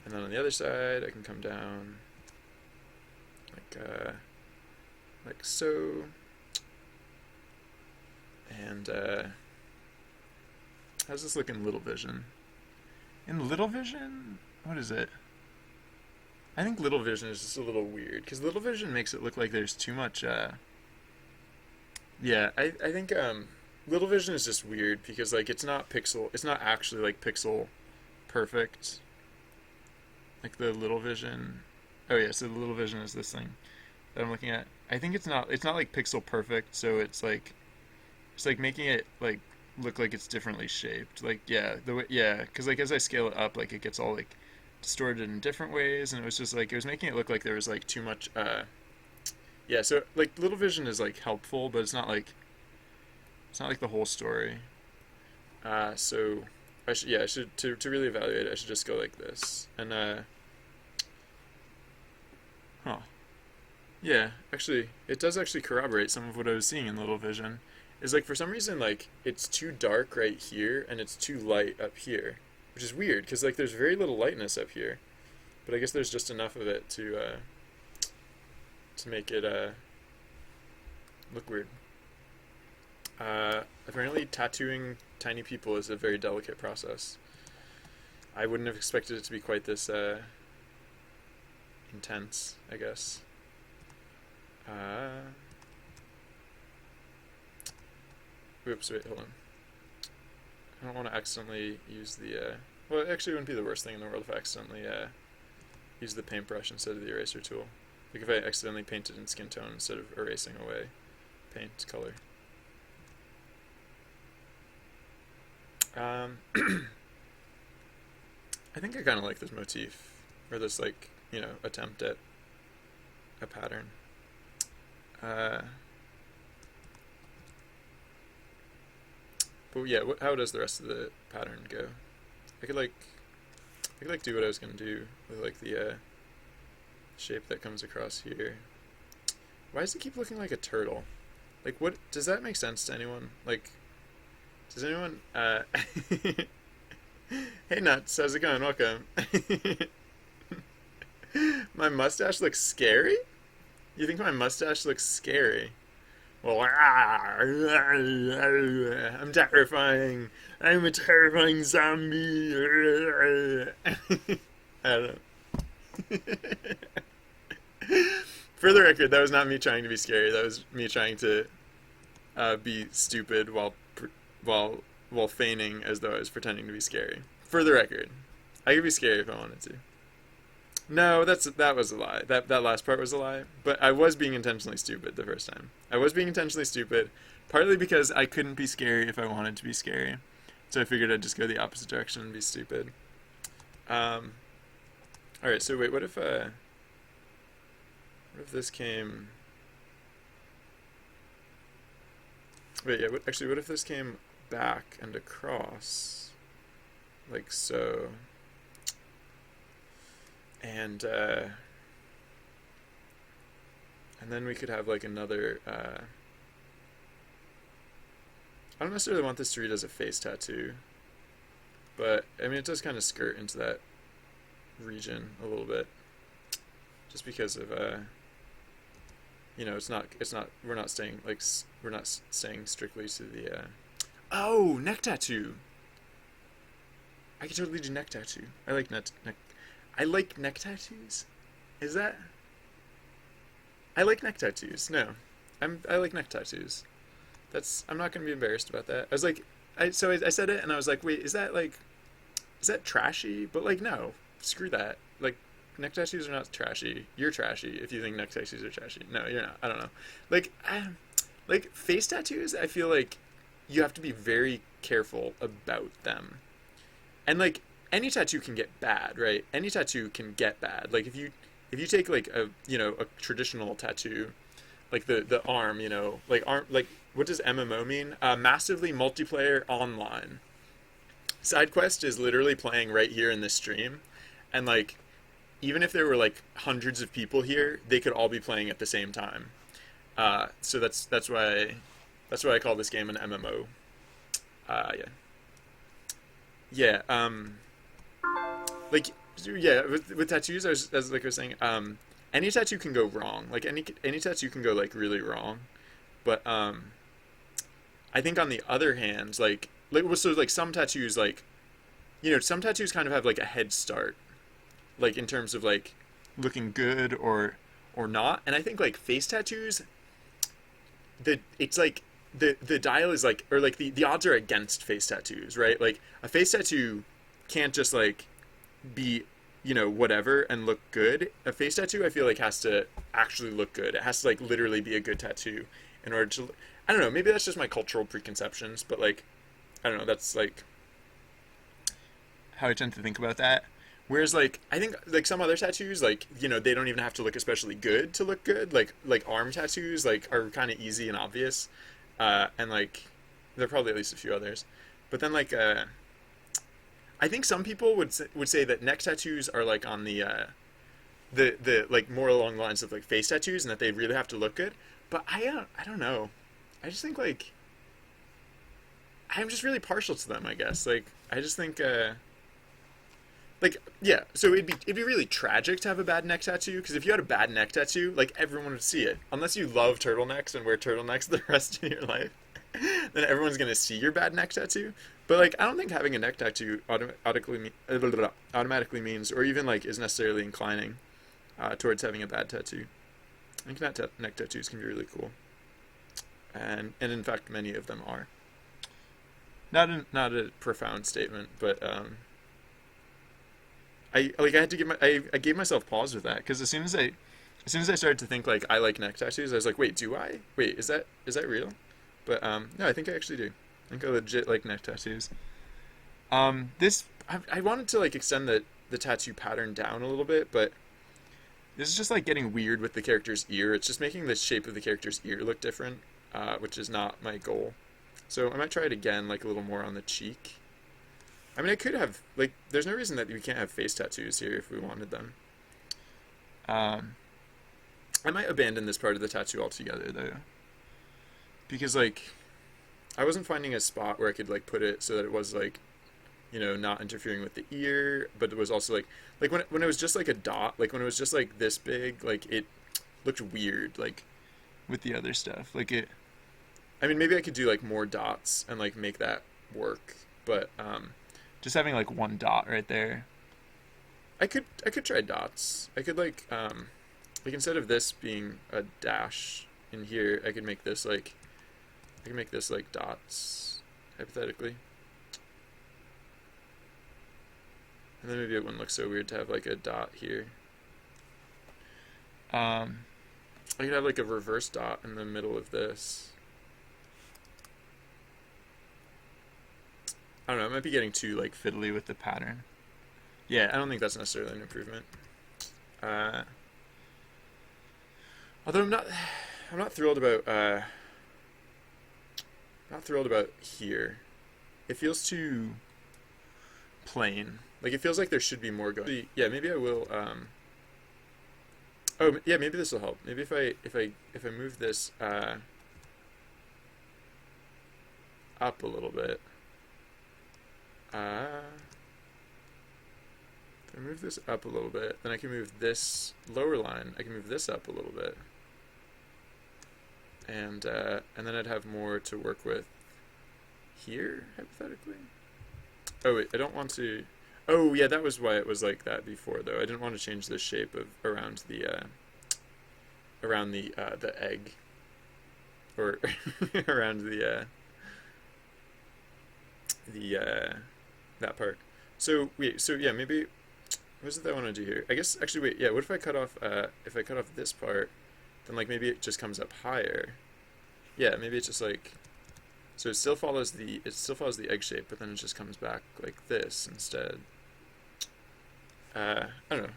then on the other side I can come down like so. And how's this look in Little Vision? In Little Vision, what is it? I think Little Vision is just a little weird because Little Vision makes it look like there's too much. Yeah, I think Little Vision is just weird because like it's not actually like pixel perfect. Like the Little Vision. Oh yeah, so the Little Vision is this thing that I'm looking at. I think it's not like pixel perfect, so it's like making it like look like it's differently shaped. Like yeah, because like as I scale it up, like it gets all like distorted in different ways, and it was just like it was making it look like there was like too much. Yeah, so like Little Vision is like helpful, but it's not like the whole story. So I should to really evaluate it, I should just go like this, and huh. Yeah, actually, it does actually corroborate some of what I was seeing in Little Vision. Is like for some reason like it's too dark right here and it's too light up here, which is weird because like there's very little lightness up here, but I guess there's just enough of it to make it look weird. Apparently, tattooing tiny people is a very delicate process. I wouldn't have expected it to be quite this intense, I guess. Oops, wait, hold on. I don't want to accidentally use the, well, it actually wouldn't be the worst thing in the world if I accidentally use the paintbrush instead of the eraser tool. Like if I accidentally painted in skin tone instead of erasing away paint color. I think I kind of like this motif, or this like, attempt at a pattern. But yeah, how does the rest of the pattern go? I could like do what I was gonna do with like the shape that comes across here. Why does it keep looking like a turtle? Like, what does that make sense to anyone? Like, does anyone? Hey Nuts, how's it going? Welcome. My mustache looks scary? You think my mustache looks scary? Well, I'm terrifying. I'm a terrifying zombie. I don't know. For the record, that was not me trying to be scary. That was me trying to be stupid while feigning as though I was pretending to be scary. For the record, I could be scary if I wanted to. No, that was a lie. That last part was a lie. But I was being intentionally stupid the first time. I was being intentionally stupid, partly because I couldn't be scary if I wanted to be scary. So I figured I'd just go the opposite direction and be stupid. All right. So wait, what if this came? Wait, yeah. What if this came back and across, like so? And then we could have like another. I don't necessarily want this to read as a face tattoo, but I mean it does kind of skirt into that region a little bit, just because of it's not we're not staying strictly to the oh, neck tattoo. I could totally do neck tattoo. I like neck tattoos. Is that? I like neck tattoos. No, I like neck tattoos. I'm not gonna be embarrassed about that. I was like, I said it and I was like, wait, is that trashy? But like, no, screw that. Like, neck tattoos are not trashy. You're trashy if you think neck tattoos are trashy. No, you're not. I don't know. Like face tattoos, I feel like you have to be very careful about them. And like any tattoo can get bad, right? Any tattoo can get bad. Like if you take like a traditional tattoo, like the arm, like what does MMO mean? Massively multiplayer online. SideQuest is literally playing right here in this stream, and like even if there were like hundreds of people here, they could all be playing at the same time. So that's why I call this game an MMO. Yeah. Like, yeah, with tattoos, I was saying, any tattoo can go wrong. Like any tattoo can go like really wrong, but I think on the other hand, like some tattoos, like some tattoos kind of have like a head start, like in terms of like looking good or not. And I think like face tattoos, it's like the dial is like, or like the odds are against face tattoos, right? Like a face tattoo can't just like be whatever and look good. A face tattoo I feel like has to actually look good. It has to like literally be a good tattoo in order to, I don't know, maybe that's just my cultural preconceptions, but like I don't know, that's like how I tend to think about that. Whereas like I think like some other tattoos, like they don't even have to look especially good to look good. Like arm tattoos like are kind of easy and obvious, and like there are probably at least a few others. But then like I think some people would say that neck tattoos are like on the like more along the lines of like face tattoos, and that they really have to look good. But I don't know. I just think like I'm just really partial to them, I guess. Like I just think like yeah, so it'd be really tragic to have a bad neck tattoo, because if you had a bad neck tattoo, like everyone would see it. Unless you love turtlenecks and wear turtlenecks the rest of your life, then everyone's gonna see your bad neck tattoo. But like I don't think having a neck tattoo automatically means, or even like is necessarily inclining towards having a bad tattoo. I think neck tattoos can be really cool, and in fact many of them are. Not a profound statement, but I had to I gave myself pause with that, because as soon as I started to think like I like neck tattoos, I was like, wait, do I? Wait, is that real? But no, I think I actually do. I think I legit like neck tattoos. This I wanted to like extend the tattoo pattern down a little bit, but this is just like getting weird with the character's ear. It's just making the shape of the character's ear look different, which is not my goal. So I might try it again, like a little more on the cheek. I mean, I could have, like, there's no reason that we can't have face tattoos here if we wanted them. Um, I might abandon this part of the tattoo altogether, though. Because, like, I wasn't finding a spot where I could, like, put it so that it was, like, not interfering with the ear, but it was also, like when it was just, like, a dot, like, when it was just, like, this big, like, it looked weird, like, with the other stuff. Like, I mean, maybe I could do, like, more dots and, like, make that work, but, just having, like, one dot right there. I could try dots. I could, like, instead of this being a dash in here, I can make this, like, dots, hypothetically. And then maybe it wouldn't look so weird to have, like, a dot here. I could have, like, a reverse dot in the middle of this. I don't know, it might be getting too, like, fiddly with the pattern. Yeah, I don't think that's necessarily an improvement. Although I'm not thrilled about, here. It feels too plain. Like, it feels like there should be more going. Yeah, maybe I will, oh, yeah, maybe this will help. Maybe if I move this, up a little bit. If I move this up a little bit, then I can move this lower line. I can move this up a little bit, and then I'd have more to work with here, hypothetically. Oh wait, I don't want to. Oh yeah, that was why it was like that before, though. I didn't want to change the shape of around the egg, or around that part. So wait, so yeah, maybe what is it that I want to do here? I guess actually wait, yeah. What if I cut off this part, then like maybe it just comes up higher. Yeah, maybe it's just like, so it still follows the egg shape, but then it just comes back like this instead. I don't know.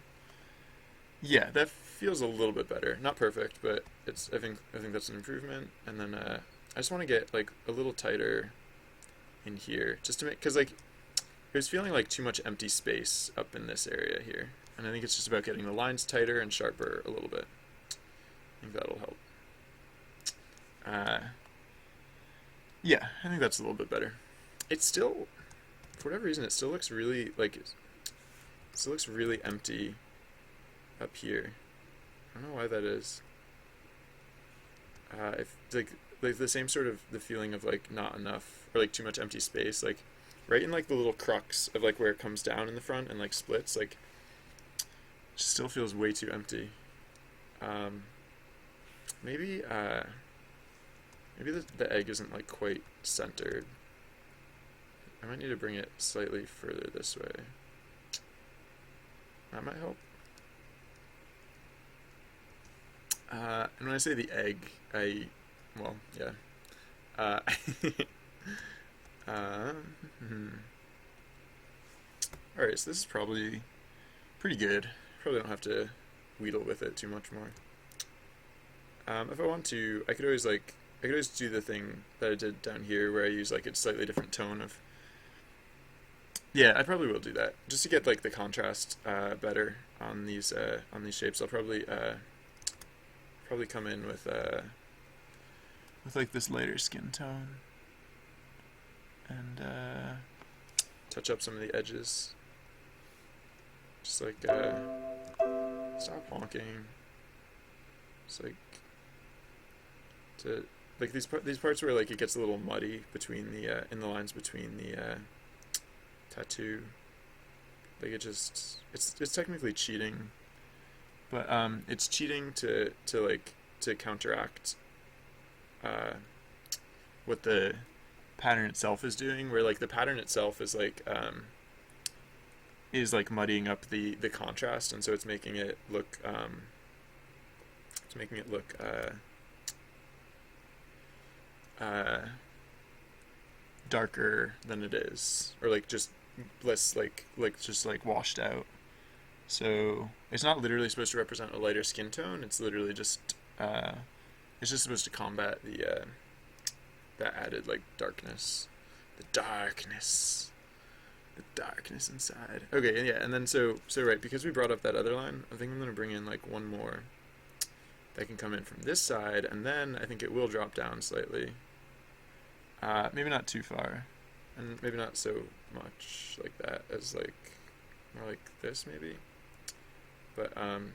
Yeah, that feels a little bit better. Not perfect, but it's. I think that's an improvement. And then I just want to get like a little tighter in here, just to make, because like it was feeling like too much empty space up in this area here, and I think it's just about getting the lines tighter and sharper a little bit. I think that'll help. Yeah, I think that's a little bit better. It's still, for whatever reason, it still looks really like it still looks really empty up here. I don't know why that is. If like the same sort of the feeling of like not enough or like too much empty space, like right in like the little crux of like where it comes down in the front and like splits, like it still feels way too empty. Maybe the egg isn't like quite centered. I might need to bring it slightly further this way. That might help. And when I say the egg, yeah. Uh, Alright, so this is probably pretty good. Probably don't have to wheedle with it too much more. If I want to, I could always do the thing that I did down here where I use like a slightly different tone of. Yeah, I probably will do that just to get like the contrast better on these shapes. I'll probably come in with like this lighter skin tone and touch up some of the edges. Just like stop honking. Just like to like these parts where like it gets a little muddy between the in the lines between the tattoo. Like it's technically cheating, but it's cheating to counteract what the pattern itself is doing, where like the pattern itself is like muddying up the contrast, and so it's making it look darker than it is, or like just less just like washed out. So it's not literally supposed to represent a lighter skin tone. It's literally just it's just supposed to combat that added like darkness, the darkness inside. Okay, and yeah, and then so right, because we brought up that other line, I think I'm gonna bring in like one more that can come in from this side, and then I think it will drop down slightly. Maybe not too far, and maybe not so much like that as like more like this maybe. But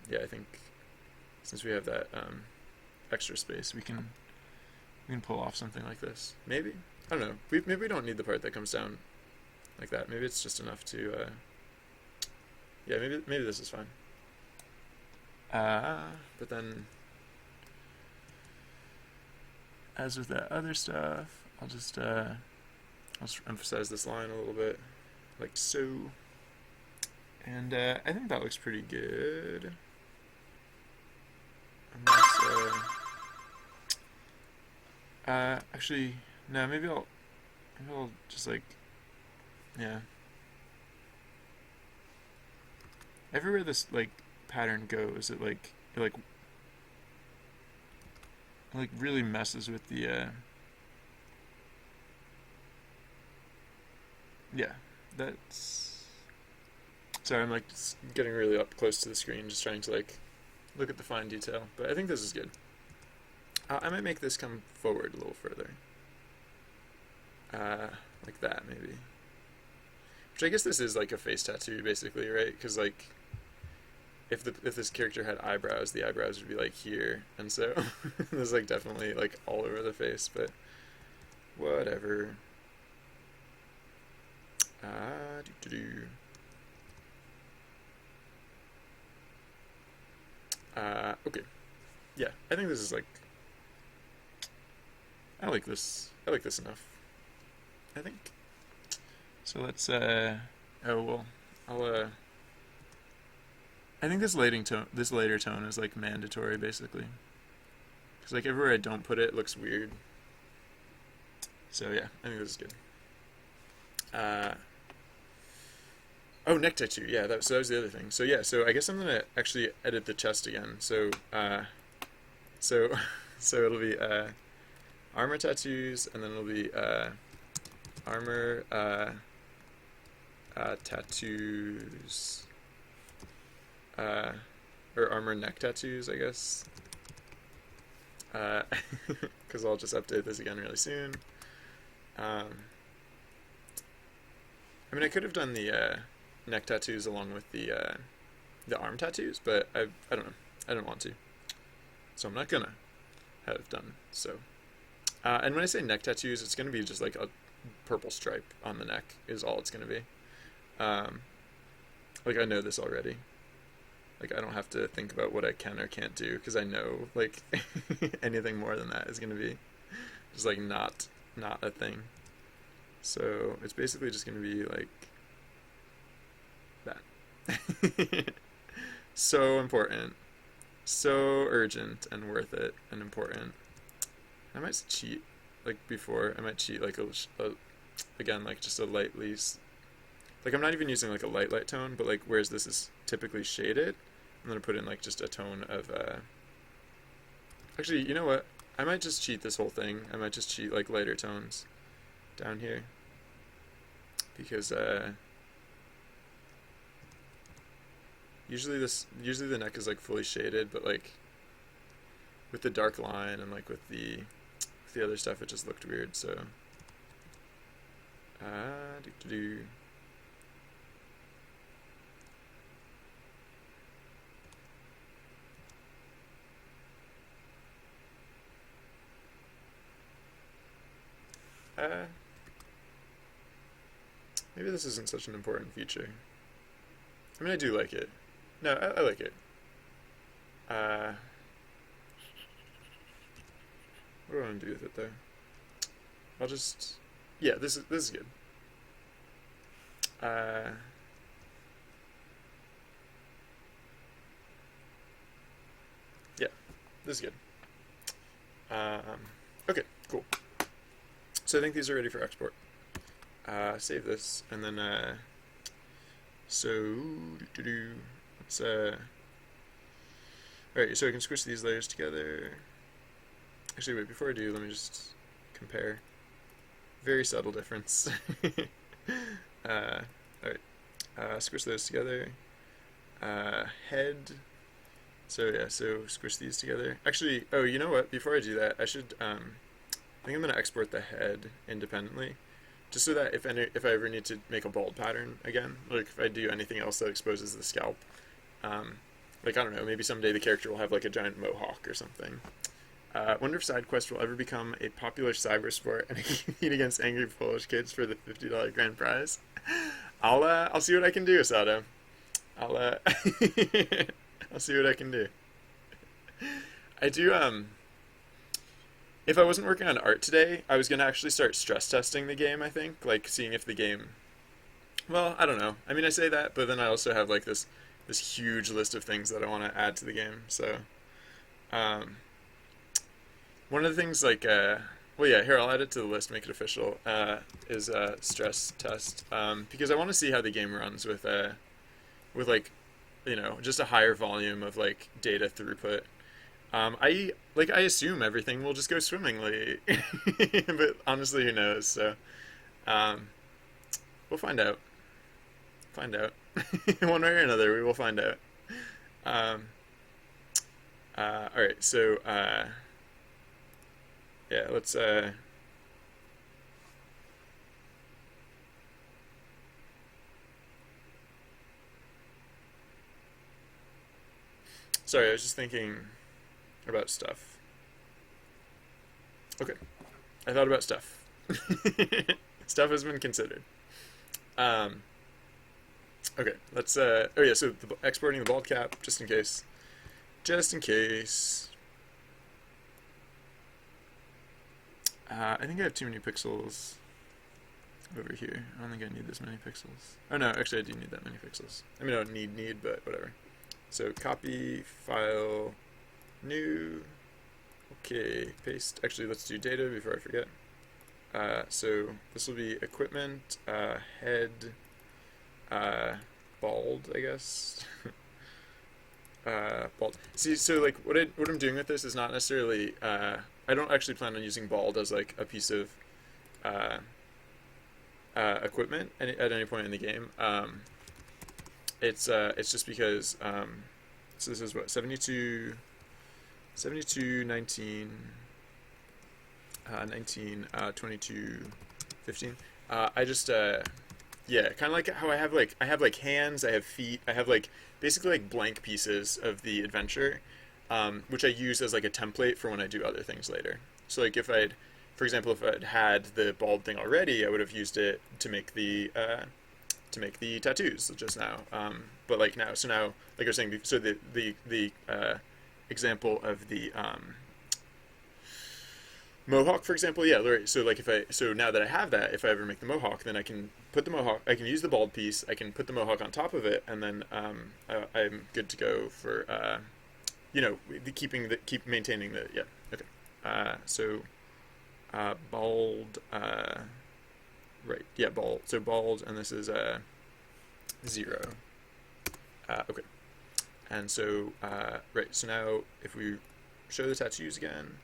yeah, I think since we have that extra space, we can pull off something like this. Maybe, I don't know. Maybe we don't need the part that comes down like that. Maybe it's just enough to. Yeah, maybe this is fine. But then, as with that other stuff, I'll just emphasize this line a little bit, like so. And I think that looks pretty good. Unless, actually, no, maybe I'll just like, yeah. Everywhere this like pattern goes, it really messes with the yeah, that's sorry, I'm like just getting really up close to the screen, just trying to like look at the fine detail, but I think this is good. I might make this come forward a little further, like that maybe, which I guess this is like a face tattoo basically, right? Because like if this character had eyebrows, the eyebrows would be like here, and so this is like definitely like all over the face, but whatever. Okay. Yeah, I think this is like I like this enough, I think. So let's oh well, I'll I think this later tone is like mandatory basically. Cuz like everywhere I don't put it, it looks weird. So yeah, I think this is good. Oh, neck tattoo. Yeah, that was the other thing. So yeah, so I guess I'm gonna actually edit the chest again. So so it'll be armor tattoos, and then it'll be armor tattoos, or armor neck tattoos, I guess. Because I'll just update this again really soon. I mean, I could have done the neck tattoos along with the arm tattoos, but I don't know. I don't want to, so I'm not gonna have done so. And when I say neck tattoos, it's gonna be just like a purple stripe on the neck is all it's gonna be. Like I know this already. Like I don't have to think about what I can or can't do because I know like anything more than that is gonna be just like not a thing. So it's basically just gonna be like that. So important, so urgent and worth it and important. I might cheat like before. I might cheat like a again like just a lightly like I'm not even using like a light tone, but like whereas this is typically shaded, I'm gonna put in like just a tone of actually, you know what? I might just cheat this whole thing. I might just cheat like lighter tones down here because usually the neck is like fully shaded, but like with the dark line and like with the other stuff, it just looked weird. So maybe this isn't such an important feature. I mean, I do like it. No, I like it. What do I want to do with it though? I'll just, yeah, this is good. Yeah, this is good. Okay, cool. So I think these are ready for export. Save this, and then so let's alright, so I can squish these layers together. Actually, wait, before I do, let me just compare. Very subtle difference. All right. Squish those together. Head. So yeah, so squish these together. Actually, oh, you know what? Before I do that, I should. I think I'm gonna export the head independently, just so that if I ever need to make a bald pattern again, like if I do anything else that exposes the scalp, um, like I don't know, maybe someday the character will have like a giant mohawk or something. Wonder if side quest will ever become a popular cyber sport and compete against angry Polish kids for the $50 grand prize. I'll see what I can do, Asado. I'll I'll see what I can do. I do if I wasn't working on art today, I was gonna actually start stress testing the game, I think, like seeing if the game, well, I don't know. I mean, I say that, but then I also have like this huge list of things that I want to add to the game. So, um, one of the things like well, yeah, here I'll add it to the list, make it official. Is stress test, because I want to see how the game runs with like, you know, just a higher volume of like data throughput. I assume everything will just go swimmingly, but honestly, who knows? So, um, we'll find out. Find out. One way or another, we will find out. Um, all right, so yeah, let's. Sorry, I was just thinking about stuff. Okay, I thought about stuff. Stuff has been considered. Um, okay, let's. Oh yeah, so exporting the bald cap, just in case. Just in case. I think I have too many pixels over here. I don't think I need this many pixels. Oh no, actually I do need that many pixels. I mean, I don't need, but whatever. So copy, file, new. Okay, paste. Actually, let's do data before I forget. So this will be equipment, head, bald, I guess. Bald. See, so like what I'm doing with this is not necessarily. I don't actually plan on using bald as like a piece of uh, equipment at any point in the game. It's just because. So this is what 72, 72, 19, 19, 22, 15. I just yeah, kind of like how I have like hands, I have feet, I have like basically like blank pieces of the adventure, which I use as like a template for when I do other things later. So like if I'd, for example, if I'd had the bald thing already, I would have used it to make the tattoos just now. But like now, so now, like I was saying, so the example of the mohawk, for example, yeah, right. So like so now that I have that, if I ever make the mohawk, then I can put the mohawk, I can use the bald piece, I can put the mohawk on top of it, and then I'm good to go for you know, keep maintaining the, yeah, okay. So bald, right, yeah, bald. So bald, and this is 0. Okay, and so right. So now if we show the tattoos again.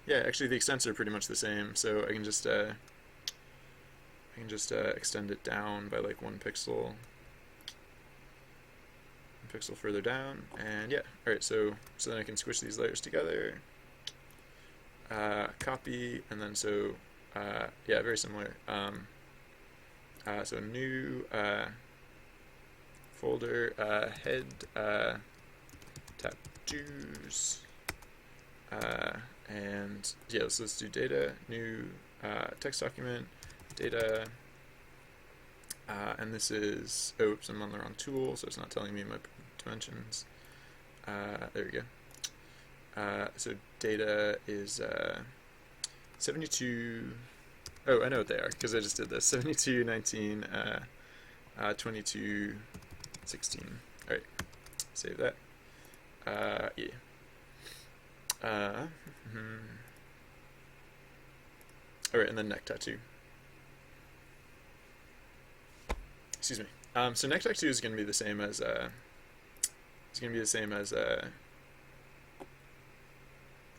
Yeah, actually the extents are pretty much the same, so I can just extend it down by like 1 pixel further down, and yeah. All right, so then I can squish these layers together, copy, and then so yeah, very similar. So new folder, head, tattoos. And yeah, so let's do data, new text document, data, and this is, oops, I'm on the wrong tool, so it's not telling me my dimensions. There we go. So data is 72, oh, I know what they are, because I just did this, 72, 19, 22, 16. All right, save that. Yeah. All right, and then neck tattoo. Excuse me. So neck tattoo is going to be the same as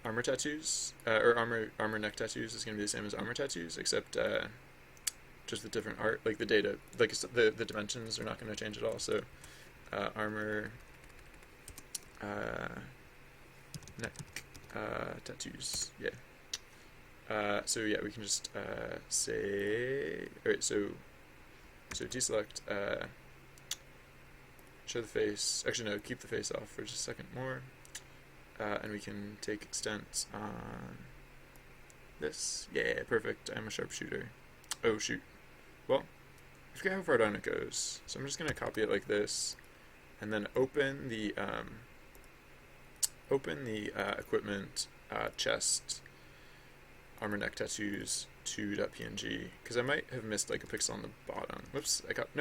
armor tattoos, or armor neck tattoos is going to be the same as armor tattoos, except just the different art, like the data, like the dimensions are not going to change at all. So armor neck tattoos, yeah. So yeah, we can just say, all right. So deselect, show the face. Actually, no, keep the face off for just a second more. And we can take extent on this. Yeah, perfect. I'm a sharpshooter. Oh, shoot. Well, I forget how far down it goes. So I'm just going to copy it like this. And then open the equipment chest armor neck tattoos 2.png, because I might have missed like a pixel on the bottom. Whoops, I got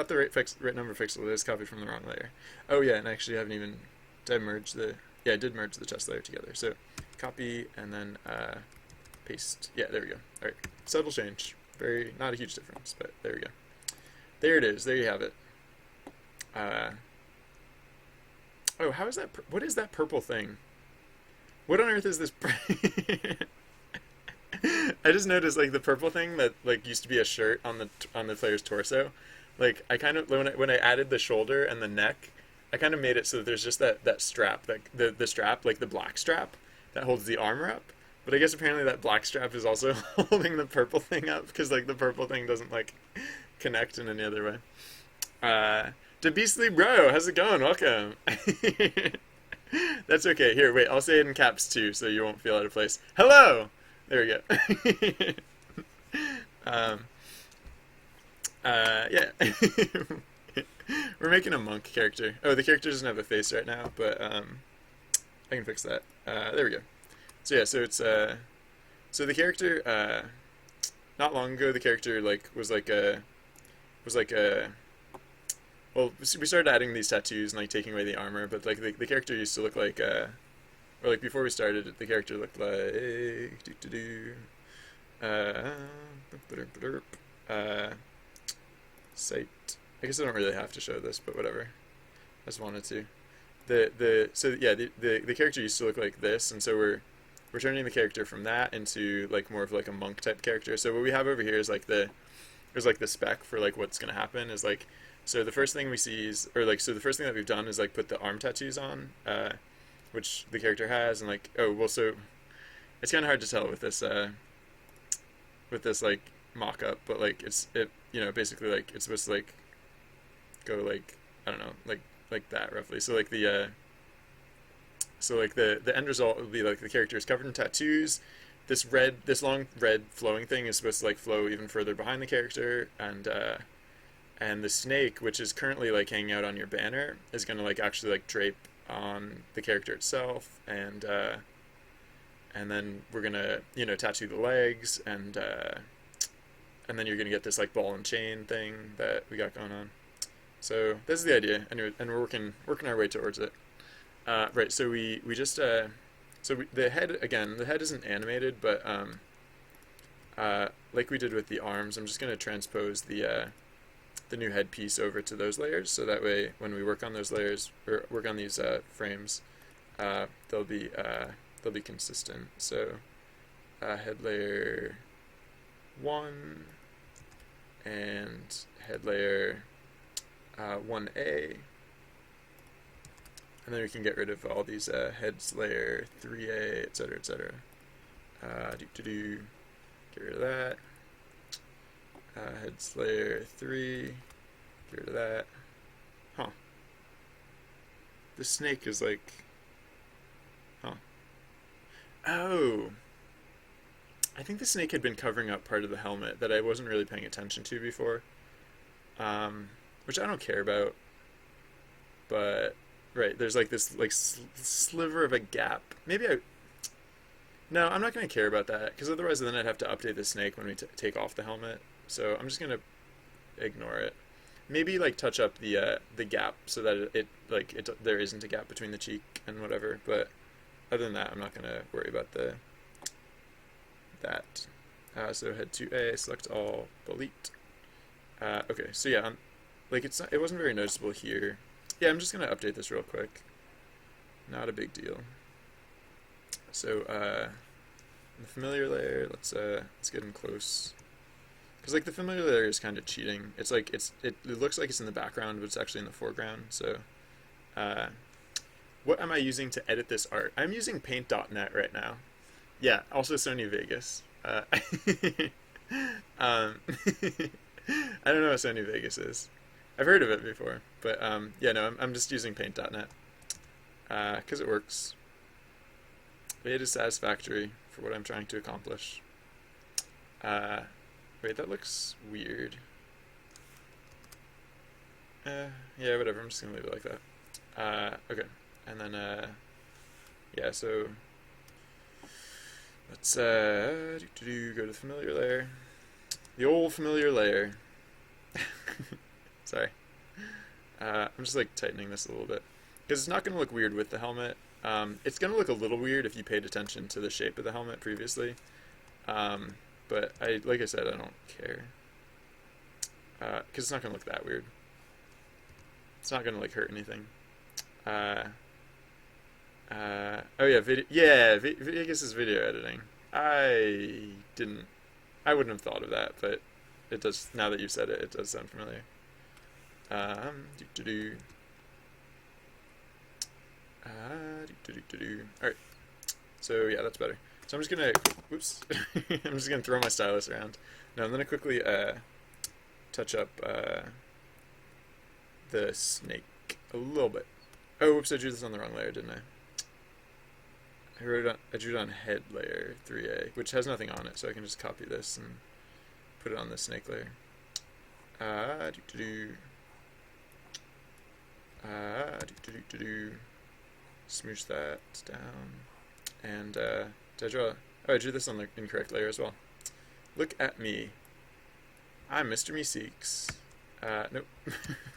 the right number of pixels. I just copied from the wrong layer. Oh yeah, and I actually haven't even, did I merge the, yeah, I did merge the chest layer together. So copy and then paste. Yeah, there we go. All right, subtle change. Not a huge difference, but there we go. There it is. There you have it. Oh, how is that? What is that purple thing? What on earth is this? I just noticed like the purple thing that like used to be a shirt on the player's torso. Like I kind of when I added the shoulder and the neck, I kind of made it so that there's just that strap, like the strap, like the black strap that holds the armor up. But I guess apparently that black strap is also holding the purple thing up, because like the purple thing doesn't like connect in any other way. To Beastly Bro, how's it going? Welcome. That's okay. Here, wait, I'll say it in caps too, so you won't feel out of place. Hello. There we go. Yeah. We're making a monk character. Oh, the character doesn't have a face right now, but I can fix that. There we go. So yeah, so it's so the character not long ago the character like was like a well, we started adding these tattoos and like taking away the armor, but like the character used to look like or like before we started, the character looked like site. I guess I don't really have to show this, but whatever. I just wanted to. So yeah, the character used to look like this, and so we're turning the character from that into like more of like a monk type character. So what we have over here is like there's like the spec for like what's gonna happen is like, so the first thing we see is, or like, so the first thing that we've done is like put the arm tattoos on, which the character has, and like, oh well, so it's kind of hard to tell with this like mock-up, but like it you know, basically like it's supposed to like go like, I don't know, like that roughly. So like the end result would be like the character is covered in tattoos. This long red flowing thing is supposed to like flow even further behind the character, and the snake, which is currently like hanging out on your banner, is gonna like actually like drape on the character itself, and then we're gonna, you know, tattoo the legs, and then you're gonna get this like ball and chain thing that we got going on. So this is the idea, and we're working our way towards it. Right. So we just the head isn't animated, but like we did with the arms, I'm just gonna transpose the new head piece over to those layers, so that way when we work on those layers or work on these frames, they'll be consistent. So head layer 1 and head layer 1A, and then we can get rid of all these heads layer 3A, etc., etc. Get rid of that. Heads layer 3, get rid of that. Huh. The snake is like, huh. Oh. I think the snake had been covering up part of the helmet that I wasn't really paying attention to before. Which I don't care about. But, right, there's like this like sliver of a gap. No, I'm not going to care about that, because otherwise then I'd have to update the snake when we take off the helmet. So I'm just gonna ignore it. Maybe like touch up the gap so that there isn't a gap between the cheek and whatever. But other than that, I'm not gonna worry about that. So head 2A, select all, delete. Okay, so yeah, like it wasn't very noticeable here. Yeah, I'm just gonna update this real quick. Not a big deal. So the familiar layer, let's get in close. Because like the familiar layer is kind of cheating. It's like it looks like it's in the background, but it's actually in the foreground. So uh, what am I using to edit this art? I'm using Paint.net right now. Yeah, also Sony Vegas. Um, I don't know what Sony Vegas is. I've heard of it before, but yeah, no, I'm just using Paint.net because it works. It is satisfactory for what I'm trying to accomplish. Uh, Wait, that looks weird. Yeah, whatever. I'm just gonna leave it like that. Okay, and then yeah. So let's go to the familiar layer. The old familiar layer. Sorry. I'm just like tightening this a little bit because it's not gonna look weird with the helmet. It's gonna look a little weird if you paid attention to the shape of the helmet previously. But like I said, I don't care because it's not gonna look that weird. It's not gonna like hurt anything. Oh yeah, Vegas is video editing. I wouldn't have thought of that, but it does. Now that you've said it, it does sound familiar. Do do do. All right. So yeah, that's better. So I'm just gonna, whoops, I'm just gonna throw my stylus around. Now I'm gonna quickly touch up the snake a little bit. Oh, whoops! I drew this on the wrong layer, didn't I? I drew it on head layer 3A, which has nothing on it, so I can just copy this and put it on the snake layer. Smoosh that down, and did I draw? Oh, I drew this on the incorrect layer as well. Look at me. I'm Mr. Meeseeks. Nope.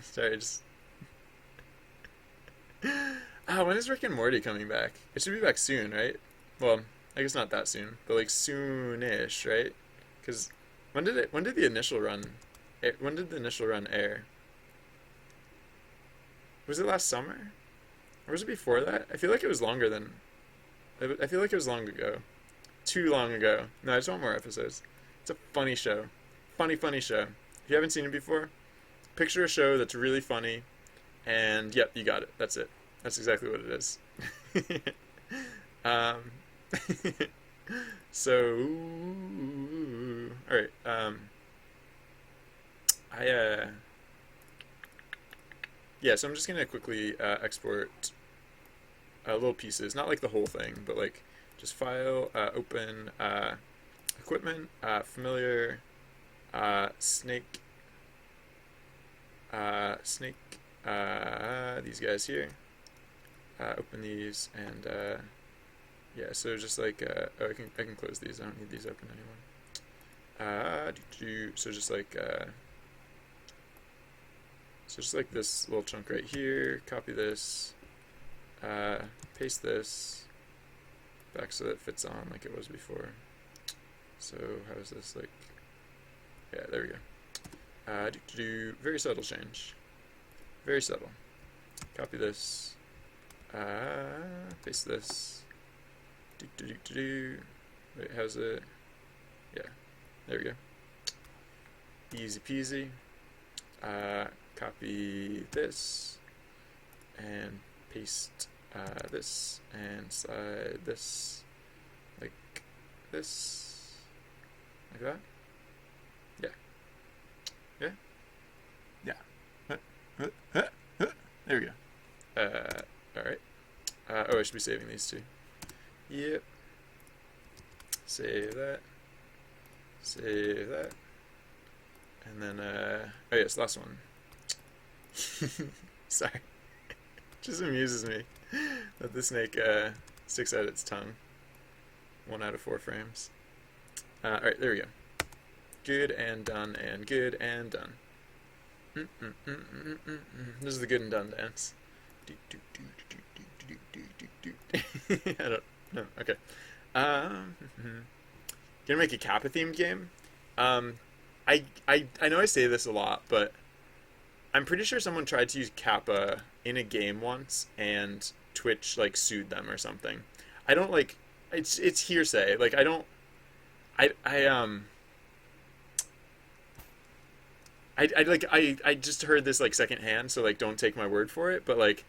Sorry, just. When is Rick and Morty coming back? It should be back soon, right? Well, I guess not that soon, but like soonish, right? Because when did the initial run? When did the initial run air? Was it last summer, or was it before that? I feel like it was longer than. I feel like it was long ago. Too long ago. No, I just want more episodes. It's a funny show. Funny show. If you haven't seen it before, picture a show that's really funny, and yep, you got it. That's it. That's exactly what it is. um, so, all right. Yeah. So I'm just gonna quickly export little pieces, not like the whole thing, but like just file, open, equipment, familiar, snake, these guys here. Open these and yeah. So just like oh, I can close these. I don't need these open anymore. So just like this little chunk right here. Copy this. Paste this back so that it fits on like it was before. So how is this like? Yeah, there we go. Very subtle change. Very subtle. Copy this. Paste this. Wait, how's it? Yeah, there we go. Easy peasy. Copy this and paste this and slide this like this, like that. Yeah. There we go. Alright. Oh, I should be saving these too. Yep. Save that. Save that. And then, oh yes, last one. Sorry. Just amuses me that the snake sticks out its tongue. 1 out of 4 frames. Alright, there we go. Good and done, and good and done. This is the good and done dance. I don't know. Okay. Gonna make a Kappa themed game. I know I say this a lot, but I'm pretty sure someone tried to use Kappa in a game once, and Twitch like sued them or something. I don't like it's hearsay. Like I don't I just heard this like secondhand, so like don't take my word for it. But like